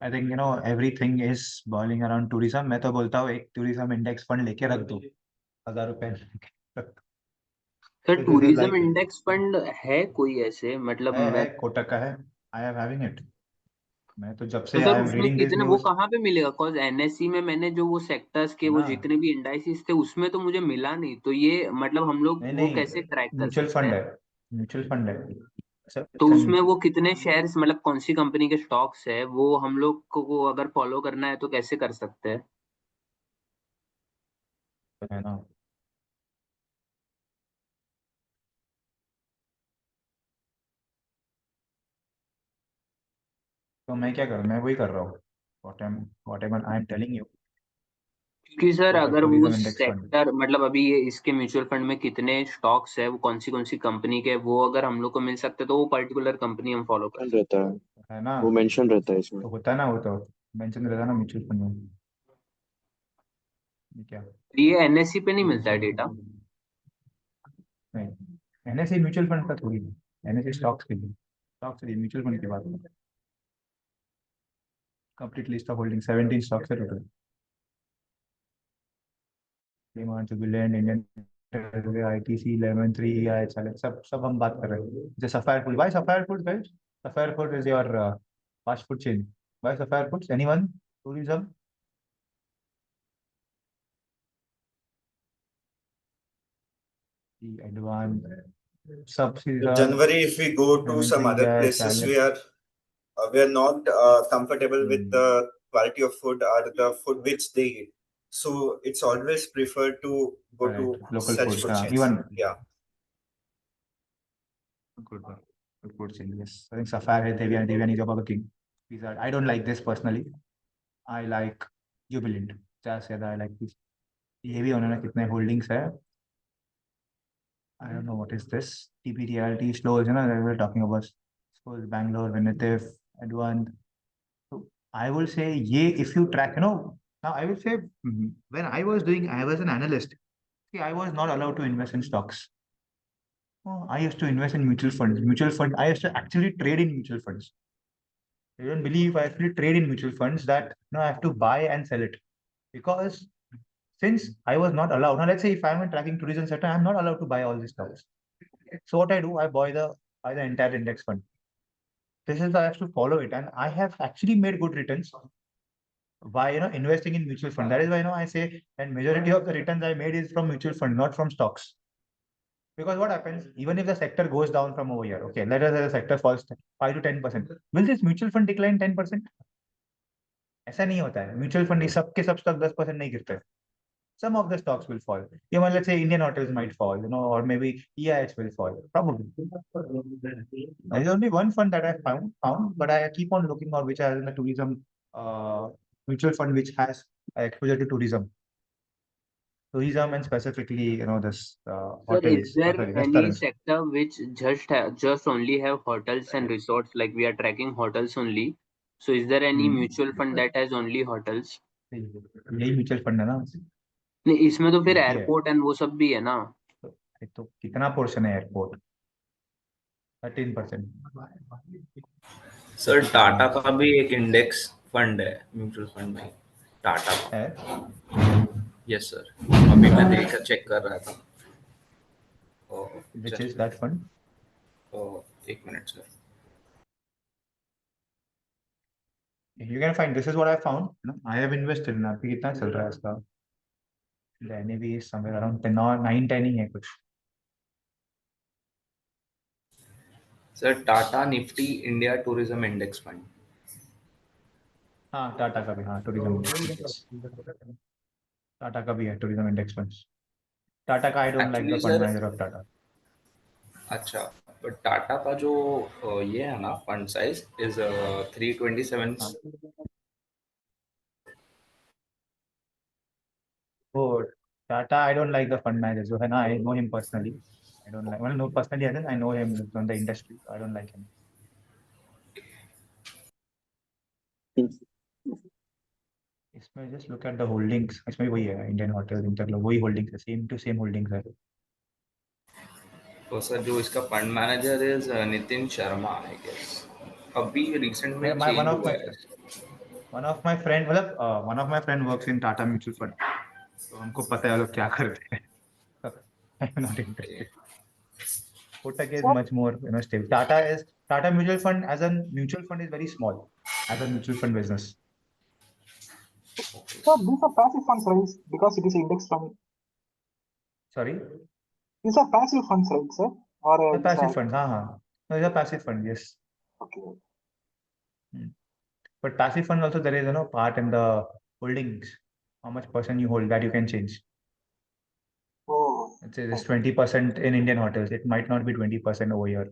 I think everything is boiling around tourism. मैं तो बोलता हूँ एक tourism index fund लेके रख दो 1,000 रुपए sir So this is tourism like index fund है कोई ऐसे, मतलब है मैं कोटक का है. I am having it. मैं तो जब तो से I सर am उसमें reading this कितने, वो news कहाँ पे मिलेगा? कॉज एनएससी में मैंने जो वो सेक्टर्स के है वो ना. जितने भी इंडाइसिस थे उसमें तो मुझे मिला नहीं, तो ये मतलब हम लोग नहीं वो नहीं कैसे ट्रैक कर म्यूचुअल सकते फंड हैं? है. म्यूचुअल फंड है. So तो it's उसमें an वो कितने शेयर्स, मतलब कौन सी कंपनी के स्टॉक्स है वो हम लोग को अगर फॉलो करना है तो कैसे कर सकते हैं? है ना. तो मैं क्या करूँ, मैं वही कर रहा हूँ. Whatever I am telling you. क्योंकि सर कोटक अगर वो टूरिज्म इंडेक्स फंड सेक्टर, मतलब अभी ये इसके म्यूचुअल फंड में कितने स्टॉक्स है, वो कौन सी कंपनी के, वो अगर हम लोग को मिल सकते तो वो पर्टिकुलर कंपनी हम फॉलो कर सकते रहता है ना. है, वो मेंशन रहता है इसमें। तो होता है ना, वो तो मेंशन रहता है ना म्यूचुअल फंड में. ये क्या हैं। ये एनएससी पे नहीं मिलता है डेटा? नहीं, एनएसए म्यूचुअल फंड का थोड़ी है. एनएसए स्टॉक्स के लिए, स्टॉक्स के लिए म्यूचुअल फंड की बात है. Complete list of holding 17 stocks है total. Jubilant, Indian railway, ITC, lemon tree, आई चले, सब हम बात कर रहे हैं. जैसे sapphire food, why sapphire food guys? Sapphire food is your fast food chain. Why sapphire foods? Anyone? Tourism? Advance सब So सीजर, January, if we go to lemon some tree other है, places, challenge. we are not comfortable with the quality of food or the food which they eat. So it's always preferred to go correct. to local such foods, food हाँ. chains. Even Yeah. good one. Good chain, yes. I think Sapphire है, Devyani is about the king. These are, I don't like this personally. I like Jubilant. जहाँ से I like this. ये भी उन्होंने कितने holdings है. I don't know what is this. TP Realty slows, they were talking about slows, Bangalore, Vinitif, Advan. So I will say, if you track, now I will say, when I was an analyst. See, I was not allowed to invest in stocks. Oh, I used to invest in mutual funds. I used to actually trade in mutual funds. You don't believe I actually trade in mutual funds that I have to buy and sell it. Because since I was not allowed, now let's say if I'm in tracking tourism sector, I'm not allowed to buy all these stocks. So what I do, I buy the entire index fund. This is I have to follow it, and I have actually made good returns by investing in mutual fund. That is why I say, and majority of the returns I made is from mutual fund, not from stocks. Because what happens, even if the sector goes down from over here, okay, let us say the sector falls 5 to 10%, will this mutual fund decline 10%? ऐसा नहीं होता है. Mutual fund सबके सब stock 10% नहीं गिरते. Some of the stocks will fall. Even let's say Indian Hotels might fall, or maybe EIH will fall. Probably. There is only one fund that I found, but I keep on looking on which has in the tourism mutual fund which has exposure to tourism. Tourism and specifically, this Sir, is hotels, there sorry, any restaurants. sector which just only have hotels and resorts, like we are tracking hotels only? So is there any mutual fund that has only hotels? यही mutual fund है ना. नहीं, इसमें तो फिर यही है. Airport and वो सब भी है ना. तो कितना पोर्शन है एयरपोर्ट? 13%. सर टाटा का भी एक इंडेक्स फंड है म्यूचुअल फंड में, टाटा का है. यस सर, अभी मैं चेक कर रहा था. Which is that fund? एक minute sir. You can find, this is what I found. I have invested in. अभी कितना चल रहा है इसका? The NAV is somewhere around 10 or 9-10 ही है कुछ. Sir Tata Nifty India tourism index fund. हाँ, टाटा का भी, हाँ, टूरिज्म इंडेक्स. टाटा का भी है टूरिज्म इंडेक्स फंड. टाटा का I don't like the fund manager of Tata. अच्छा, बट टाटा का जो ये है ना फंड साइज इज 327. वो टाटा, आई don't like the fund manager जो है ना. I know him personally. I don't like, well, no, personally, I know him from the industry. I don't like him. इसमें just look at the holdings. इसमें वही है, Indian hotel, InterGlobe, वही holdings है, same to same holdings है. तो sir जो इसका fund manager is Nitin Sharma I guess, अभी रिसेंट में My चेंज हुआ है। one of my friend मतलब one of my friend works in Tata Mutual Fund, तो हमको पता है लोग क्या करते हैं. I'm not interested. Kotak is Sir, much more stable. Tata Mutual Fund as a mutual fund is very small as a mutual fund business. sir, these are passive funds, right? Because it is index fund. Sorry, These are passive funds, right, sir? Or the these passive are fund. हाँ. No, it's a passive fund. Yes. okay. But passive fund also there is part in the holdings. How much percent you hold that you can change. Oh, Let's say this 20% in Indian hotels. It might not be 20% over here.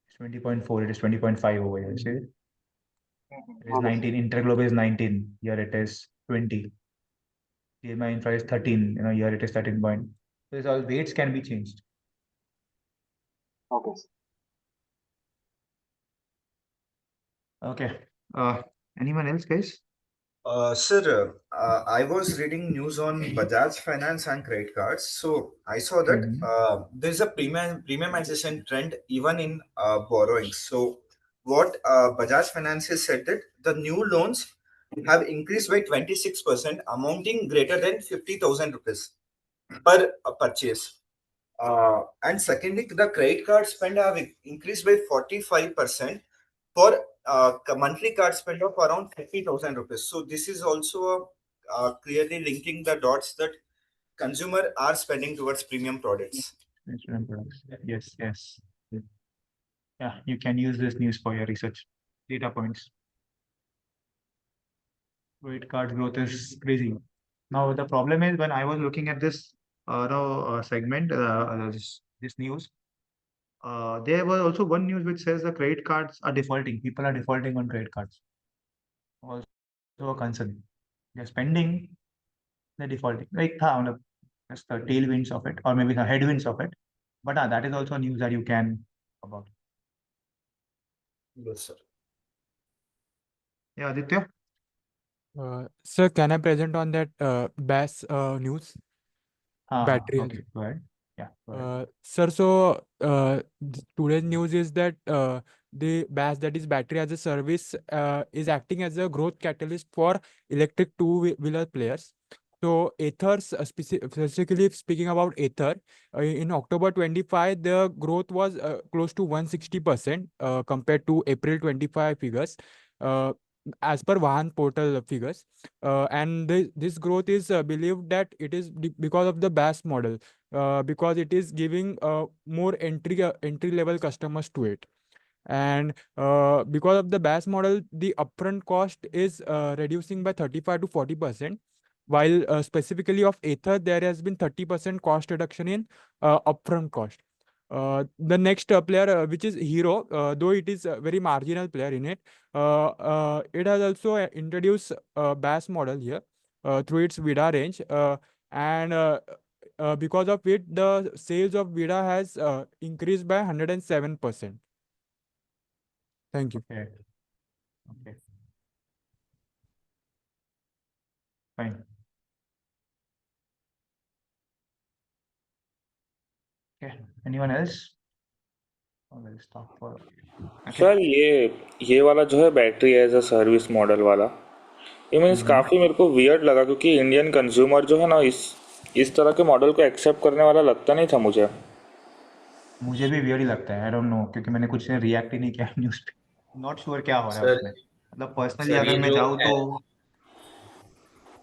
It's 20.4. It is 20.5 over here. See, it is okay, 19. Interglobe is 19. Here it is 20. TMI infra is 13. Here it is 13 point. So these all weights can be changed. okay, sir. Okay. Anyone else, guys? Sir, I was reading news on Bajaj Finance and credit cards. So I saw that there's a premiumization trend even in borrowing. So what Bajaj Finance has said that the new loans have increased by 26%, amounting greater than 50,000 rupees per purchase. And secondly, the credit card spend have increased by 45% for monthly card spend of around 50,000 rupees. So this is also clearly linking the dots that consumer are spending towards premium products. Yes, yes. Yeah, you can use this news for your research data points. Credit card growth is crazy. Now the problem is when I was looking at this segment, this news, there was also one news which says the credit cards are defaulting. People are defaulting on credit cards. Also a concern. They're spending, they're defaulting. Like just the tailwinds of it, or maybe the headwinds of it. But that is also news that you can about. Yes, sir. Yeah, Aditya. Sir, can I present on that BAS news? Battery. Okay, go ahead. Yeah, go ahead. Sir, so today's news is that the BAS, that is battery as a service, is acting as a growth catalyst for electric two-wheeler players. So Aether's, specifically speaking about Aether, in October 25, the growth was close to 160% compared to April 25 figures, as per Vahan portal figures. And this growth is believed that it is because of the BAS model, because it is giving more entry level customers to it. And because of the BAS model, the upfront cost is reducing by 35 to 40%, while specifically of Aether, there has been 30% cost reduction in upfront cost. The next player, which is Hero, though it is a very marginal player in it, it has also introduced a BAS model here through its VIDA range, and because of it, the sales of VIDA has increased by 107%. Thank you. Okay. Okay. Fine. Okay. Anyone else? Oh, let's talk for. Okay. Sir ये वाला जो है battery as a service model वाला, ये means काफ़ी मेरे को weird लगा, क्योंकि इंडियन कंज्यूमर जो है ना इस तरह के मॉडल को एक्सेप्ट करने वाला लगता नहीं था मुझे। मुझे भी वियर्ड ही लगता है. आई डोंट नो, क्योंकि मैंने कुछ रिएक्ट ही नहीं किया न्यूज़ पे. नॉट श्योर क्या हो रहा है सर उसमें. मतलब पर्सनली सर अगर ये मैं जो जाऊँ तो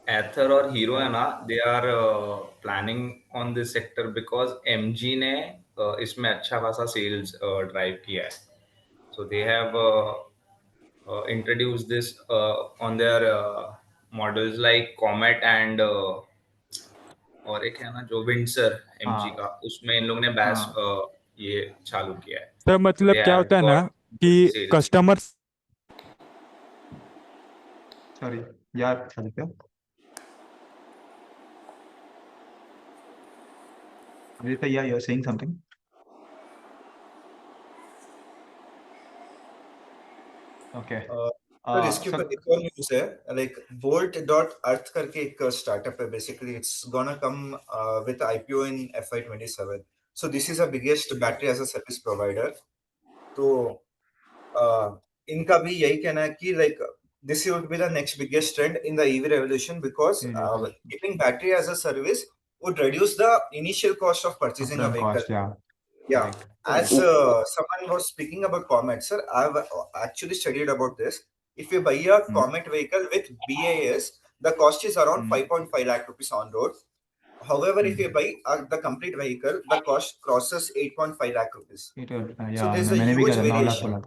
एथर और हीरो है ना, they are planning on this sector because MG ने इसमें अच्छा खासा सेल्स ड्राइव किया है. So they have introduced this on their models like Comet and और एक है ना जो विंडसर एमजी का, उसमें इन लोगों ने बैस ये चालू किया है. सर मतलब क्या होता है ना कि कस्टमर, सॉरी यार चलते हैं. Yeah, you're saying something. Okay. Sir इसके ऊपर एक और न्यूज़ है, लाइक Volt.Earth करके एक स्टार्टअप है, basically it's gonna come with IPO in FY27. So this is the biggest battery as a service provider. तो इनका भी यही कहना है कि like this would be the next biggest trend in the EV revolution, because giving battery as a service would reduce the initial cost of purchasing a vehicle. Yeah, as someone was speaking about Comet, sir, I've actually studied about this. If you buy a Comet vehicle with BAS, the cost is around 5.5 lakh rupees on road. However, if you buy the complete vehicle, the cost crosses 8.5 lakh rupees. So there's a huge variation.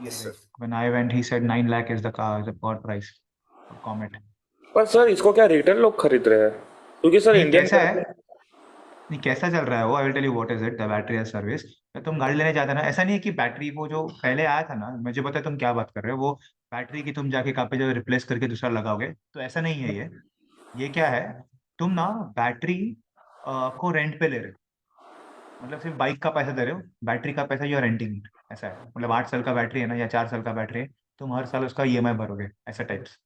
Yes, sir. When I went, he said 9 lakh is the per price for Comet. पर sir इसको क्या retail लोग खरीद रहे हैं? क्योंकि sir नहीं, Indian कैसा है, नहीं कैसा चल रहा है वो, I will tell you what is it the battery as service. तुम गाड़ी लेने जाते ना, ऐसा नहीं है कि बैटरी वो जो पहले आया था ना, मुझे पता है तुम क्या बात कर रहे हो, वो बैटरी की तुम जाके कहाँ पे जो रिप्लेस करके दूसरा लगाओगे, तो ऐसा नहीं है ये क्या है, तुम ना बैटरी को रेंट पे ले रहे हो, मतलब सिर्फ बाइक का पैसा दे रहे हो, बैटरी का पैसा यू आर रेंटिंग इट, ऐसा है। मतलब 8 साल का बैटरी है ना, या 4 साल का बैटरी है, तुम हर साल उसका EMI भरोगे, ऐसा टाइप्स,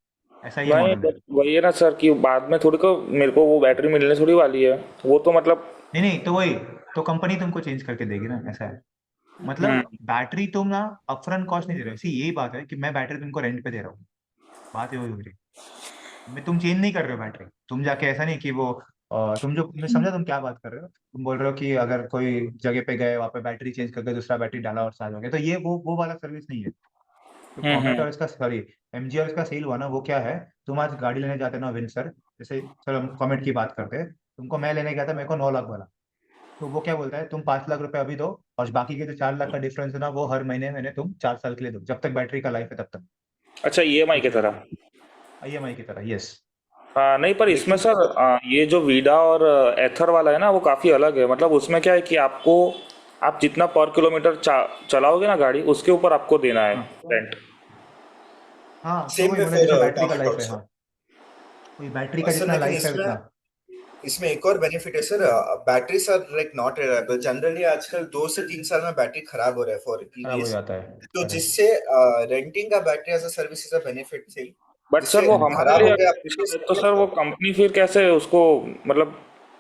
ऐसा ये नहीं, मॉडल है। वही है ना सर कि बाद में थोड़ी को मेरे को वो बैटरी मिलने थोड़ी वाली है, वो तो मतलब नहीं, तो वही तो कंपनी तुमको चेंज करके देगी ना, ऐसा है। मतलब बैटरी तुम ना अपफ्रंट कॉस्ट नहीं दे रहे हो, यही बात है कि मैं बैटरी तुमको रेंट पे दे रहा हूँ, बात यही हो रही है। मैं तुम चेंज नहीं कर रहे हो बैटरी, तुम जाके ऐसा नहीं कि वो तुम जो, मैं समझा तुम क्या बात कर रहे हो, तुम बोल रहे हो कि अगर कोई जगह पे गए, वहाँ पे बैटरी चेंज करके दूसरा बैटरी डाला और चार्ज हो गया, तो ये वो वाला सर्विस नहीं है। तो कॉमेट और इसका सॉरी MG और इसका सेल हुआ ना, वो क्या है, तुम आज गाड़ी लेने जाते हो ना विंसर, जैसे चलो हम कॉमेट की बात करते हैं, तुमको मैं लेने गया था, मेरे को 9 लाख वाला, तो वो क्या बोलता है, तुम 5 लाख रुपए अभी दो, और बाकी के जो 4 लाख का डिफरेंस है ना, वो हर महीने तुम 4 साल के लिए दो, जब तक बैटरी का लाइफ है तब तक। अच्छा EMI की तरह, EMI की तरह, यस। हाँ नहीं, पर इसमें सर ये जो वीडा और एथर वाला है ना, वो काफ़ी अलग है। मतलब उसमें क्या है कि आप जितना पर किलोमीटर चलाओगे ना गाड़ी, उसके ऊपर आपको देना है रेंट। हाँ, तो सेम वही वे बोला फॉर जैसे बैटरी का Comet लाइफ है, also. हाँ, वही बैटरी का सर जितना लेकिन लाइफ है उतना। इसमें एक और बेनिफिट है sir, batteries are like not reliable, generally आजकल 2 से 3 साल में बैटरी खराब हो रहा है फॉर खराब हो EVs, जाता है, तो correct। जिससे रेंटिंग का battery as a service is a benefit थी, बट सर जिससे वो हमारे खराब लिए हो गया है, तो सर वो कंपनी फिर कैसे उसको, मतलब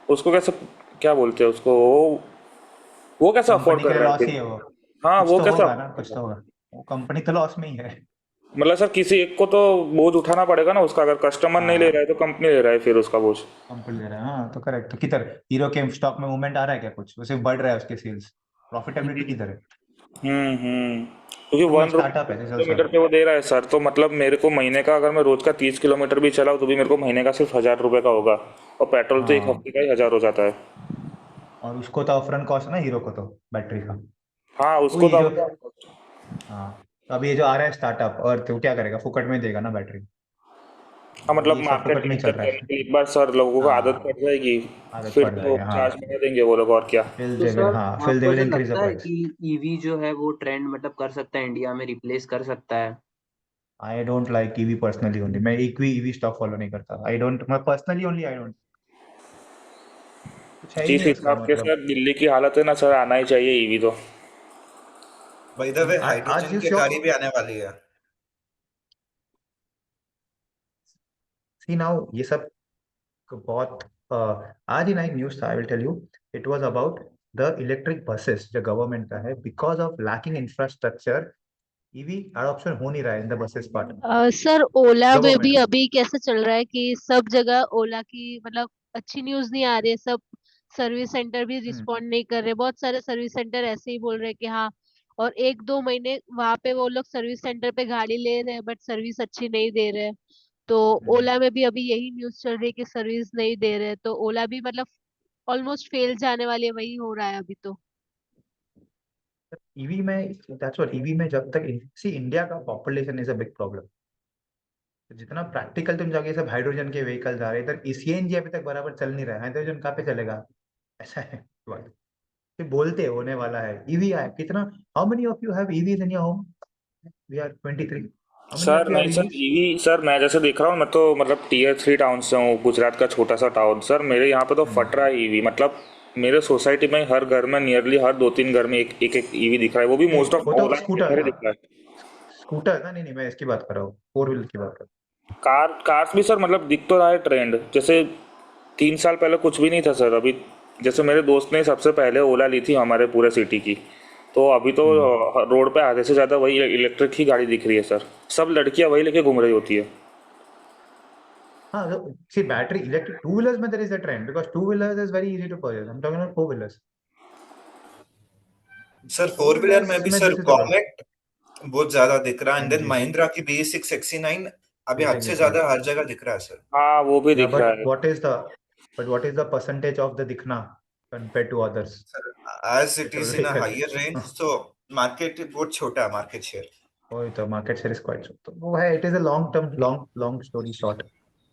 उसको कैसे, क्या बोलते हैं उसको, वो कैसे अफोर्ड कंपनी के कर लिए रहा लॉस ही है? है वो, हाँ, कुछ वो तो कैसे होगा ना, afford कुछ कर तो रहा होगा, वो कंपनी तो लॉस में ही है। है? मतलब सर किसी एक को तो बोझ उठाना पड़ेगा ना उसका, अगर कस्टमर नहीं ले रहा है तो कंपनी ले रहा है फिर उसका बोझ। कंपनी ले रहा है, हाँ, तो करेक्ट। तो किधर हीरो के स्टॉक में मूवमेंट आ रहा है क्या, कुछ वो सिर्फ बढ़ रहा है उसके सेल्स, प्रॉफिटेबिलिटी किधर है? क्योंकि तो वो 1 स्टार्टअप है, रुपये जैसे किलोमीटर पे वो दे रहा है सर, तो मतलब मेरे को महीने का, अगर मैं रोज का 30 किलोमीटर भी चलाऊँ तो भी मेरे को महीने का सिर्फ 1000 रुपये का होगा, और पेट्रोल तो एक हाँ, हफ्ते का ही 1000 हो जाता है। और उसको तो अपफ्रंट कॉस्ट है ना हीरो को, तो बैटरी का। हाँ वो उसको ये तो जो, हाँ, तो अभी ये जो आ रहा है स्टार्टअप, और तो क्या करेगा, फुकट में देगा ना बैटरी, हाँ, मतलब ये सब मार्केट फुकट में ही चल कैप्चर रहा करने है। के लिए एक बार सर लोगों को आदत पड़ हाँ, जाएगी, आदत फिर पड़ तो जाएगा, चार्ज हाँ, बढ़ा देंगे वो लोग, और क्या। फिर तो दे विल, सर हाँ, फिर दे आपको विल ऐसा इंक्रीज द लगता है प्राइस। कि ईवी जो है वो ट्रेंड मतलब कर सकता है इंडिया में, रिप्लेस कर सकता है? आई don't like EV personally only, मैं एक भी EV स्टॉक फॉलो नहीं करता, आई डोंट, मैं पर्सनली ओनली, आई डोंट, कुछ है ही जिस नहीं उसका हिसाब के मतलब। सर दिल्ली की हालत है ना सर, आना ही चाहिए ईवी तो। बाय द वे आज हाइड्रोजन यू की श्योर, गाड़ी भी आने वाली है। सी नाउ ये सब बहुत आज ही ना एक न्यूज था, I will tell you, it was about the electric buses जो गवर्नमेंट का है, because of lacking infrastructure EV adoption हो नहीं रहा है in the buses part, sir Ola में भी गवर्नमेंट। अभी कैसे चल रहा है कि सब जगह ओला की मतलब अच्छी न्यूज नहीं आ रही है, सब सर्विस सेंटर भी रिस्पॉन्ड नहीं कर रहे, बहुत सारे सर्विस सेंटर ऐसे ही बोल रहे हैं कि हाँ, और 1-2 महीने वहां पे वो लोग सर्विस सेंटर पे गाड़ी ले रहे हैं बट सर्विस अच्छी नहीं दे रहे हैं। तो ओला में भी अभी यही न्यूज चल रही है कि सर्विस नहीं दे रहे, तो ओला भी मतलब ऑलमोस्ट फेल जाने वाली है, वही हो रहा है अभी तो। EV में, दैट्स व्हाट, EV में जब तक, सी इंडिया का population is a big problem, जितना प्रैक्टिकल तुम जाके सब हाइड्रोजन के व्हीकल्स आ रहे, इधर CNG अभी तक बराबर चल नहीं रहा है, हाइड्रोजन कहाँ पे चलेगा, ऐसा है बात। ये बोलते होने वाला है EV आए कितना, how many of you have EVs in your home, we are 23, how many sir of you have नहीं सर, EVs? ईवी सर मैं जैसे देख रहा हूँ, मैं तो मतलब Tier 3 टाउन से हूँ, गुजरात का छोटा सा टाउन सर, मेरे यहाँ पे तो फट रहा है ईवी। मतलब मेरे सोसाइटी में हर घर में नियरली हर 2-3 घर में एक एक ईवी दिख रहा है, वो भी नहीं, मोस्ट ऑफ वो तो ओला के स्कूटर, घर ही हाँ, दिख रहा है। स्कूटर ना, नहीं मैं इसकी बात कर रहा हूँ, 4 व्हीलर की बात कर रहा हूँ। कार्स भी सर मतलब दिख तो रहा है ट्रेंड, जैसे 3 साल पहले कुछ भी नहीं था सर। अभी जैसे मेरे दोस्त ने सबसे पहले ओला ली थी हमारे पूरे सिटी की, तो अभी तो रोड पे आधे से ज़्यादा वही इलेक्ट्रिक ही गाड़ी दिख रही है सर। सब लड़कियां वही लेके घूम रही होती है। हाँ, see battery electric 2 wheelers में there is a trend because 2 wheelers is very easy to purchase. I'm talking about 4 wheelers. Sir 4 wheeler में भी sir this is the problem. Comet बहुत ज्यादा दिख रहा है, एंड देन MG महिंद्रा की BE6 XC9 अभी ये हद से दिख रहा है। ज्यादा हर जगह दिख रहा है सर। हाँ वो भी Yeah, दिख रहा but है। what is the percentage of the दिखना compared to others? Sir as it Petrol is in a vehicle. higher range, so market बहुत छोटा है मार्केट शेयर। वही तो market share is quite short. तो वो है, it is a long story short.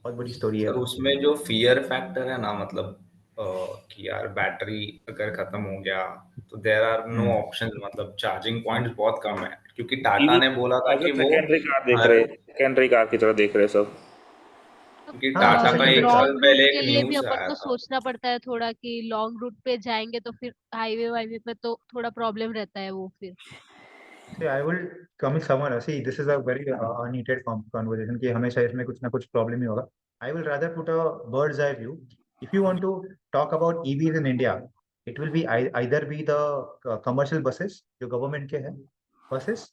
बहुत बड़ी स्टोरी है। सर उसमें जो फियर फैक्टर है ना, मतलब कि यार बैटरी अगर खत्म हो गया तो देयर आर नो ऑप्शंस, मतलब चार्जिंग पॉइंट्स बहुत कम है, क्योंकि टाटा ईवी ने बोला था एज कि अ वो सेकेंडरी कार देख हर, रहे, सेकेंडरी कार की तरह देख रहे सब। क्योंकि हाँ, टाटा का secondary एक car। साल लॉन्ग रूट पहले के एक लिए भी न्यूज अपन आया को था। सोचना पड़ता है थोड़ा कि लॉन्ग रूट पे जाएंगे तो फिर हाईवे वाईवे पे तो थोड़ा प्रॉब्लम रहता है वो फिर। See, I will come somewhere. See, this is a very unneeded conversation कि हमेशा इसमें कुछ ना कुछ प्रॉब्लम ही होगा. I will rather put a bird's eye view. If you want to talk about EVs in India, it will be either be the commercial buses जो government के हैं, buses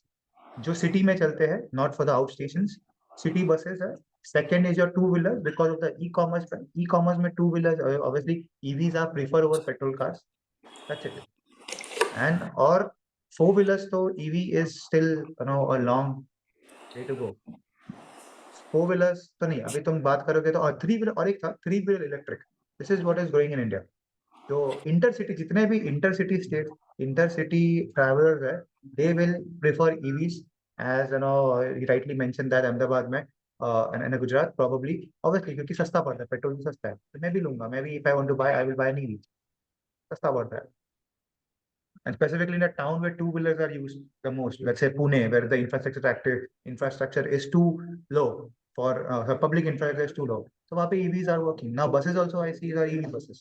जो सिटी में चलते हैं, not for the out stations. City buses है. Second is your 2 wheelers because of the e-commerce. E-commerce में 2 wheelers obviously EVs are prefer over petrol cars. That's it. And or 4 wheelers तो EV is still a long way to go. 4 wheelers तो नहीं, अभी तुम बात करोगे तो, और 3 व्हीलर, और एक था 3 wheeler electric. This is what is growing in India. जो इंटरसिटी, जितने भी इंटरसिटी स्टेट, इंटरसिटी ट्रैवलर्स है, they will prefer EVs. As you rightly mentioned that Ahmedabad में and गुजरात probably, obviously क्योंकि सस्ता पड़ता है, पेट्रोल भी सस्ता है, तो मैं भी लूंगा. मैं भी, if I want to buy, I will buy an EV. सस्ता पड़ता है. And specifically in a town where 2 wheelers are used the most, let's say Pune, where the infrastructure is too low for the public infrastructure is too low. So वहाँ पे EVs are working. Now buses also I see are EV buses.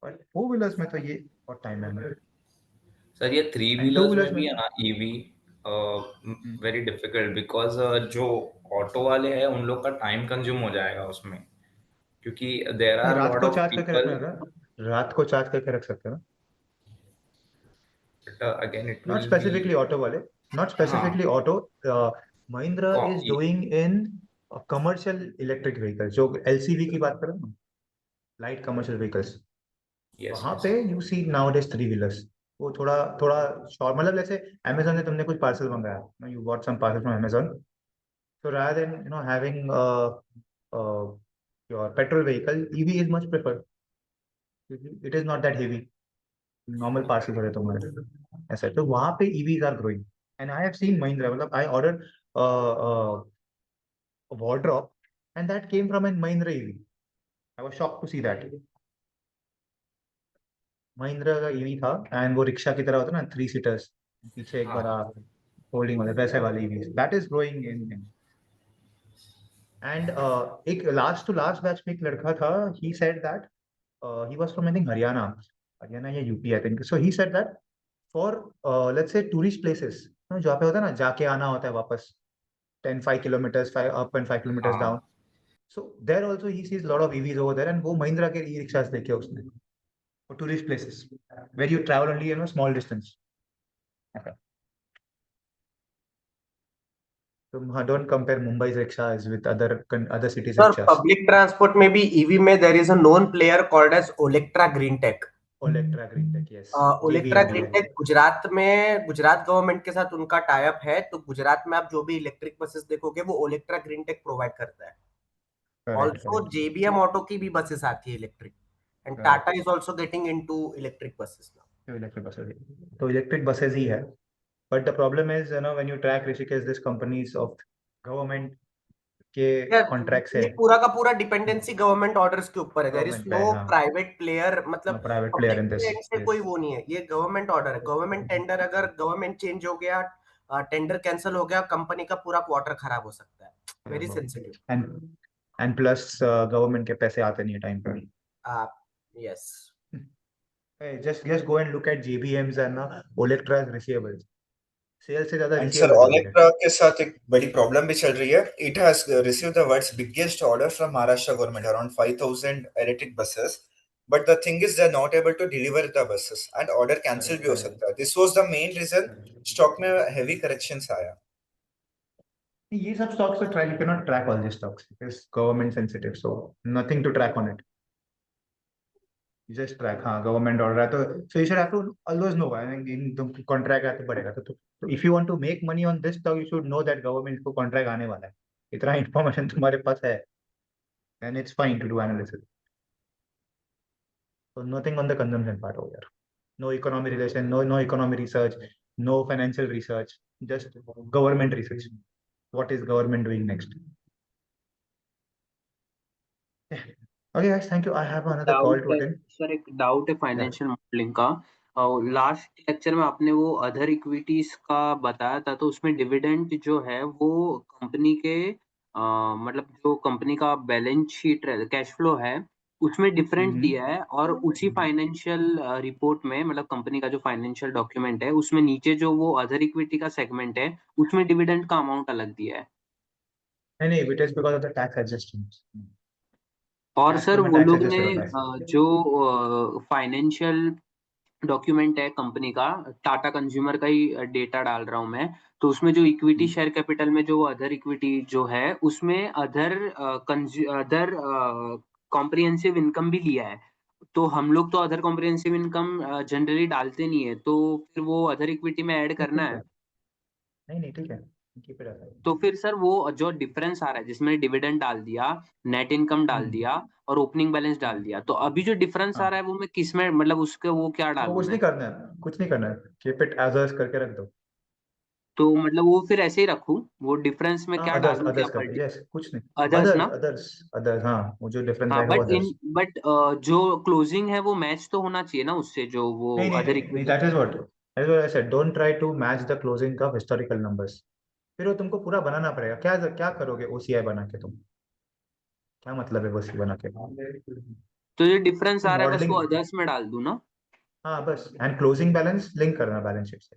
But 4 wheelers में तो ये बहुत time है. Sir ये 3 And two wheelers में wheelers भी में है ना ईवी वेरी डिफिकल्ट, बिकॉज जो ऑटो वाले हैं उन लोग का टाइम कंज्यूम हो जाएगा उसमें, क्योंकि देयर आर रात लॉट को ऑफ चार्ज करके पीपल, रखना था. रात को चार्ज करके रख सकते हो ना. Again it Not will be, specifically auto वाले. Not specifically हाँ auto. Mahindra is doing in commercial electric vehicles. जो LCV की बात करें ना, light commercial vehicles. वहां पे यू सी नाउअडेज 3 wheelers. वो थोड़ा थोड़ा शॉर्ट, मतलब जैसे अमेजोन से तुमने कुछ पार्सल मंगाया, you got some parcel from Amazon, so rather than having your petrol vehicle, EV is much preferred. It is not that heavy. Normal parcel हो रहे तुम्हारे ऐसा, तो वहां पे EVs are growing. And I have seen Mahindra, मतलब I ordered a wardrobe and that came from a Mahindra EV. I was shocked to see that. Mahindra का EV था, एंड वो रिक्शा की तरह होता है ना, 3 सीटर्स, पीछे एक बड़ा होल्डिंग वाले, वैसे वाली EV. That is growing in. And एक लास्ट टू लास्ट बैच में एक लड़का था, he said that he was from I think Haryana या UP I think. So he said that for let's say tourist places जहाँ पे होता है ना, जाके आना होता है वापस 5 kilometres, 5 up and 5 kilometers down. So there also he sees a lot of EVs over there, and वो महिंद्रा के ई रिक्शास देखे उसने for tourist places where you travel only small distance. Okay. So don't compare Mumbai's rickshaws with other cities' Sir, rickshaws. public transport में भी EV में there is a known player called as Olectra Green Tech. Olectra Green Tech, yes. Olectra Green Tech Gujarat में, Gujarat government के साथ उनका tie up है, तो गुजरात में आप जो भी इलेक्ट्रिक बसेस देखोगे वो Olectra Green Tech प्रोवाइड करता है. ऑल्सो JBM ऑटो की भी बसेस आती है electric, and Tata is also getting into electric buses now. तो इलेक्ट्रिक बसेस ही है. But the problem is, when you track Rishikesh, these companies of government के contracts है, ये पूरा का पूरा डिपेंडेंसी गवर्नमेंट ऑर्डर्स के ऊपर है. There is no private player, मतलब प्राइवेट प्लेयर इन दिस से कोई वो नहीं है. ये गवर्नमेंट ऑर्डर है, गवर्नमेंट टेंडर. अगर गवर्नमेंट चेंज हो गया, टेंडर कैंसिल हो गया, कंपनी का पूरा क्वार्टर खराब हो सकता है. Very sensitive. And plus government के पैसे आते नहीं है टाइम पर. Yes, just go and look at JBM's and Olectra's receivables. Sales से ज्यादा एंड रिसीव सर है बोल रहे ओलेक्ट्रा के साथ एक बड़ी प्रॉब्लम भी चल रही है. It has received the world's biggest order from Maharashtra government around 5000 electric buses. But the thing is they're not able to deliver the buses and order cancel भी हो सकता है. This was the main reason stock में heavy corrections आया. ये सब stocks to try, you cannot track all these stocks. It is government sensitive, so nothing to track on it. You just track, हाँ government order है तो so you should have to always know, I mean in तुम contract है तो बढ़ेगा तो if you want to make money on this stock you should know that government को contract आने वाला है. इतना information तुम्हारे पास है and it's fine to do analysis. So nothing on the consumption part over here. No economy relation, no economy research, no financial research, just government research. What is government doing next? Yeah. Okay, guys, thank you. I have another call to attend. Sir एक doubt है financial modelling का. Last lecture में आपने वो other equities का बताया था, तो उसमें डिविडेंड जो है वो कंपनी के मतलब जो कंपनी का बैलेंस शीट कैश फ्लो है उसमें डिफरेंट दिया है, और उसी फाइनेंशियल रिपोर्ट में मतलब कंपनी का जो फाइनेंशियल डॉक्यूमेंट है उसमें नीचे जो वो अदर इक्विटी का सेगमेंट है उसमें डिविडेंड का अमाउंट अलग दिया है. नहीं, it is because of the tax adjustments. और Tax सर में वो tax लोग adjusted ने होता है. जो फाइनेंशियल डॉक्यूमेंट है कंपनी का, टाटा कंज्यूमर का ही डेटा डाल रहा हूँ मैं, तो उसमें जो इक्विटी शेयर कैपिटल में जो अदर इक्विटी जो है उसमें अदर कॉम्प्रिहेंसिव इनकम भी लिया है. तो हम लोग तो अदर कॉम्प्रिहेंसिव इनकम जनरली डालते नहीं है, तो फिर वो अदर इक्विटी में ऐड करना है. नहीं ठीक है, keep it aside. तो फिर सर वो जो डिफरेंस आ रहा है जिसमें डिविडेंड डाल दिया, नेट इनकम डाल दिया और ओपनिंग बैलेंस डाल दिया, तो अभी जो डिफरेंस आ रहा है वो मैं किस में मतलब उसके वो क्या डालूं कुछ मैं? नहीं करना है, कुछ नहीं करना है. Keep it as is करके रख दो. तो मतलब वो फिर ऐसे ही रखूं, वो डिफरेंस में क्या others डालूं, क्या others करके, yes, कुछ नहीं. अदर्स ना? others हाँ, वो जो difference हाँ आएगा वो others. बट जो क्लोजिंग है वो मैच तो होना चाहिए ना उससे, जो वो अदर नहीं, equity. that is what I said. Don't try to match the closing का historical numbers. फिर वो तुमको पूरा बनाना पड़ेगा. क्या करोगे OCI बना के तुम? क्या मतलब है OCI बना के? तो जो डिफरेंस आ रहा है बस मॉडलिंग, वो अदर्स में डाल दूं ना? हाँ बस. एंड क्लोजिंग बैलेंस लिंक करना बैलेंस शीट से.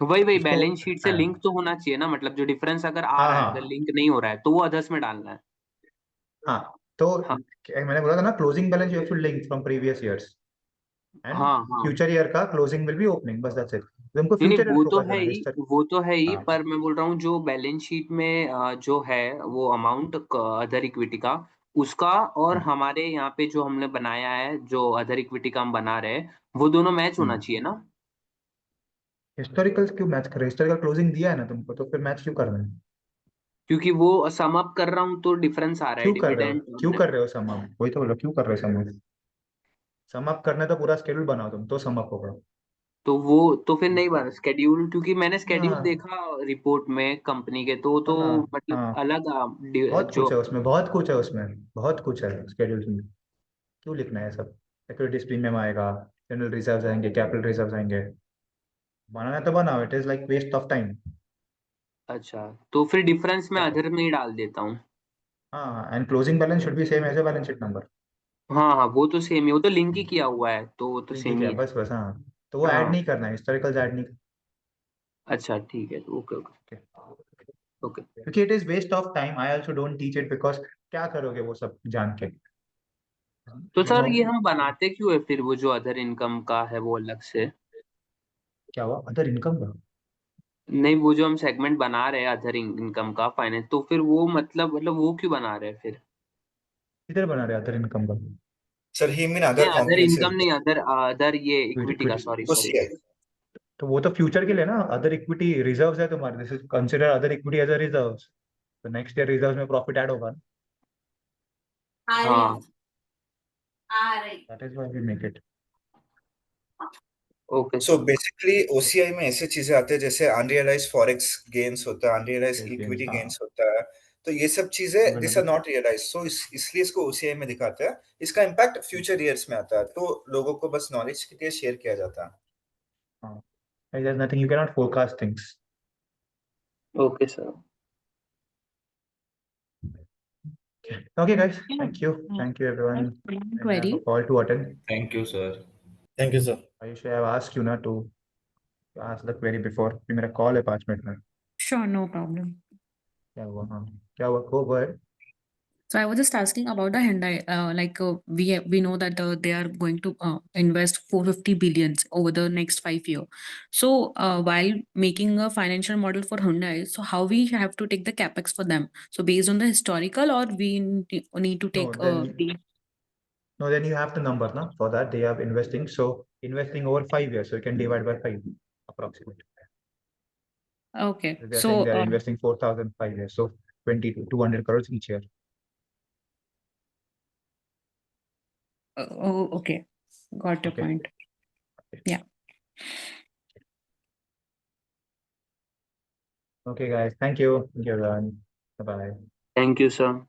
वही उसको बैलेंस शीट से लिंक तो होना चाहिए ना, मतलब जो डिफरेंस अगर आ हाँ रहा है अगर लिंक नहीं हो रहा है तो वो अदर्स में डालना है. हाँ तो हाँ मैंने बोला था ना, closing balance you have to link from previous years and हाँ हाँ. फ्यूचर ईयर का क्लोजिंग विल बी ओपनिंग, बस दैट्स इट. तुमको नहीं फ्यूचर ईयर वो तो फोकस है करना है ही, हिस्टोरी. वो तो है ही, हाँ पर मैं बोल रहा हूँ जो बैलेंस शीट में जो है वो अमाउंट अदर इक्विटी का उसका, और हमारे यहाँ पे जो हमने बनाया है जो अदर इक्विटी का हम बना रहे हैं वो दोनों मैच होना चाहिए ना? हिस्टोरिकल क्यों मैच कर रहे हो? हिस्टोरिकल क्लोजिंग दिया है ना तुमको, तो फिर मैच क्यों करना है? क्योंकि वो सम अप कर रहा हूँ तो डिफरेंस आ रहा है डिविडेंड क्यों कर रहे हो सम अप? वही तो बोलो, क्यों कर रहे हो सम अप? सम अप करना तो पूरा स्केड्यूल बनाओ तुम, तो सम अप होगा. तो वो तो फिर नहीं बना स्केड्यूल, क्योंकि मैंने स्केड्यूल हाँ देखा रिपोर्ट में कंपनी के, तो हाँ मतलब हाँ, अलग बहुत जो कुछ है उसमें, बहुत कुछ है उसमें, बहुत कुछ है स्केड्यूल में. क्यों लिखना है सब? सिक्योरिटीज प्रीमियम आएगा, जनरल रिजर्व आएंगे, कैपिटल रिजर्व आएंगे. बनाना तो बनाओ, it is like waste of time. अच्छा, तो फिर डिफरेंस में क्या अदर में ही डाल देता हूँ. हाँ, and closing balance should be same as a balance sheet number. हाँ हाँ वो तो सेम ही, वो तो लिंक ही किया हुआ है तो वो तो ठीक सेम है, ही है. बस हाँ. तो वो ऐड हाँ नहीं करना है, हिस्टोरिकल ऐड नहीं अच्छा ठीक है, ओके ओके करना. ओके. क्योंकि it is waste of time. I also don't teach it because क्या करोगे वो सब जान के? तो यू सर नो ये हम बनाते क्यों है फिर वो जो अदर इनकम का है वो अलग से? क्या हुआ अदर इनकम का? नहीं वो जो हम सेगमेंट बना रहे हैं अदर इनकम का फाइनेंस, तो फिर वो मतलब वो क्यों बना रहे हैं फिर? किधर बना रहे अदर इनकम का? Sir, he mean नहीं other अदर इनकम comprehensive. नहीं, अदर ये इक्विटी का, इक्विटी. Sorry sorry. OCI. तो वो तो फ्यूचर के लिए ना. अदर इक्विटी रिजर्व्स है तुम्हारे, this is consider other equity as a reserves. तो नेक्स्ट ईयर रिजर्व्स में प्रॉफिट ऐड होगा. हाँ that is why we make it. Okay So basically OCI में ऐसे चीजें आते हैं जैसे अनरियलाइज्ड फॉरेक्स गेन्स होता है, अनरियलाइज्ड इक्विटी गेन्स होता है. तो ये सब चीजें दिस आर नॉट रियलाइज्ड, सो इसलिए इसको OCI में दिखाते हैं. इसका इम्पैक्ट फ्यूचर ईयर्स में आता है, तो लोगों को बस नॉलेज के लिए शेयर किया जाता है. There's nothing, you cannot forecast things. Okay sir. Okay guys, thank you everyone. And I have a call to attend. Thank you, sir. Thank you, sir. Ayush, I have asked you not to Ask the query before. फिर मेरा call है 5 minute में. Sure, no problem. क्या हुआ? हाँ. क्या हुआ? Go ahead. So I was just asking about the Hyundai. We know that they are going to invest 450 billions over the next 5 years. So while making a financial model for Hyundai, so how we have to take the capex for them? So based on the historical, or we need to take No, then you have the number, na? For that they are investing. So investing over 5 years, so you can divide by 5 approximately. Okay. They're So saying they're investing 4,000 5 years, so 20 to 200 crores each year. okay, got your point. Yeah. Okay, guys. Thank you. Thank you, everyone. Bye-bye. Thank you, sir.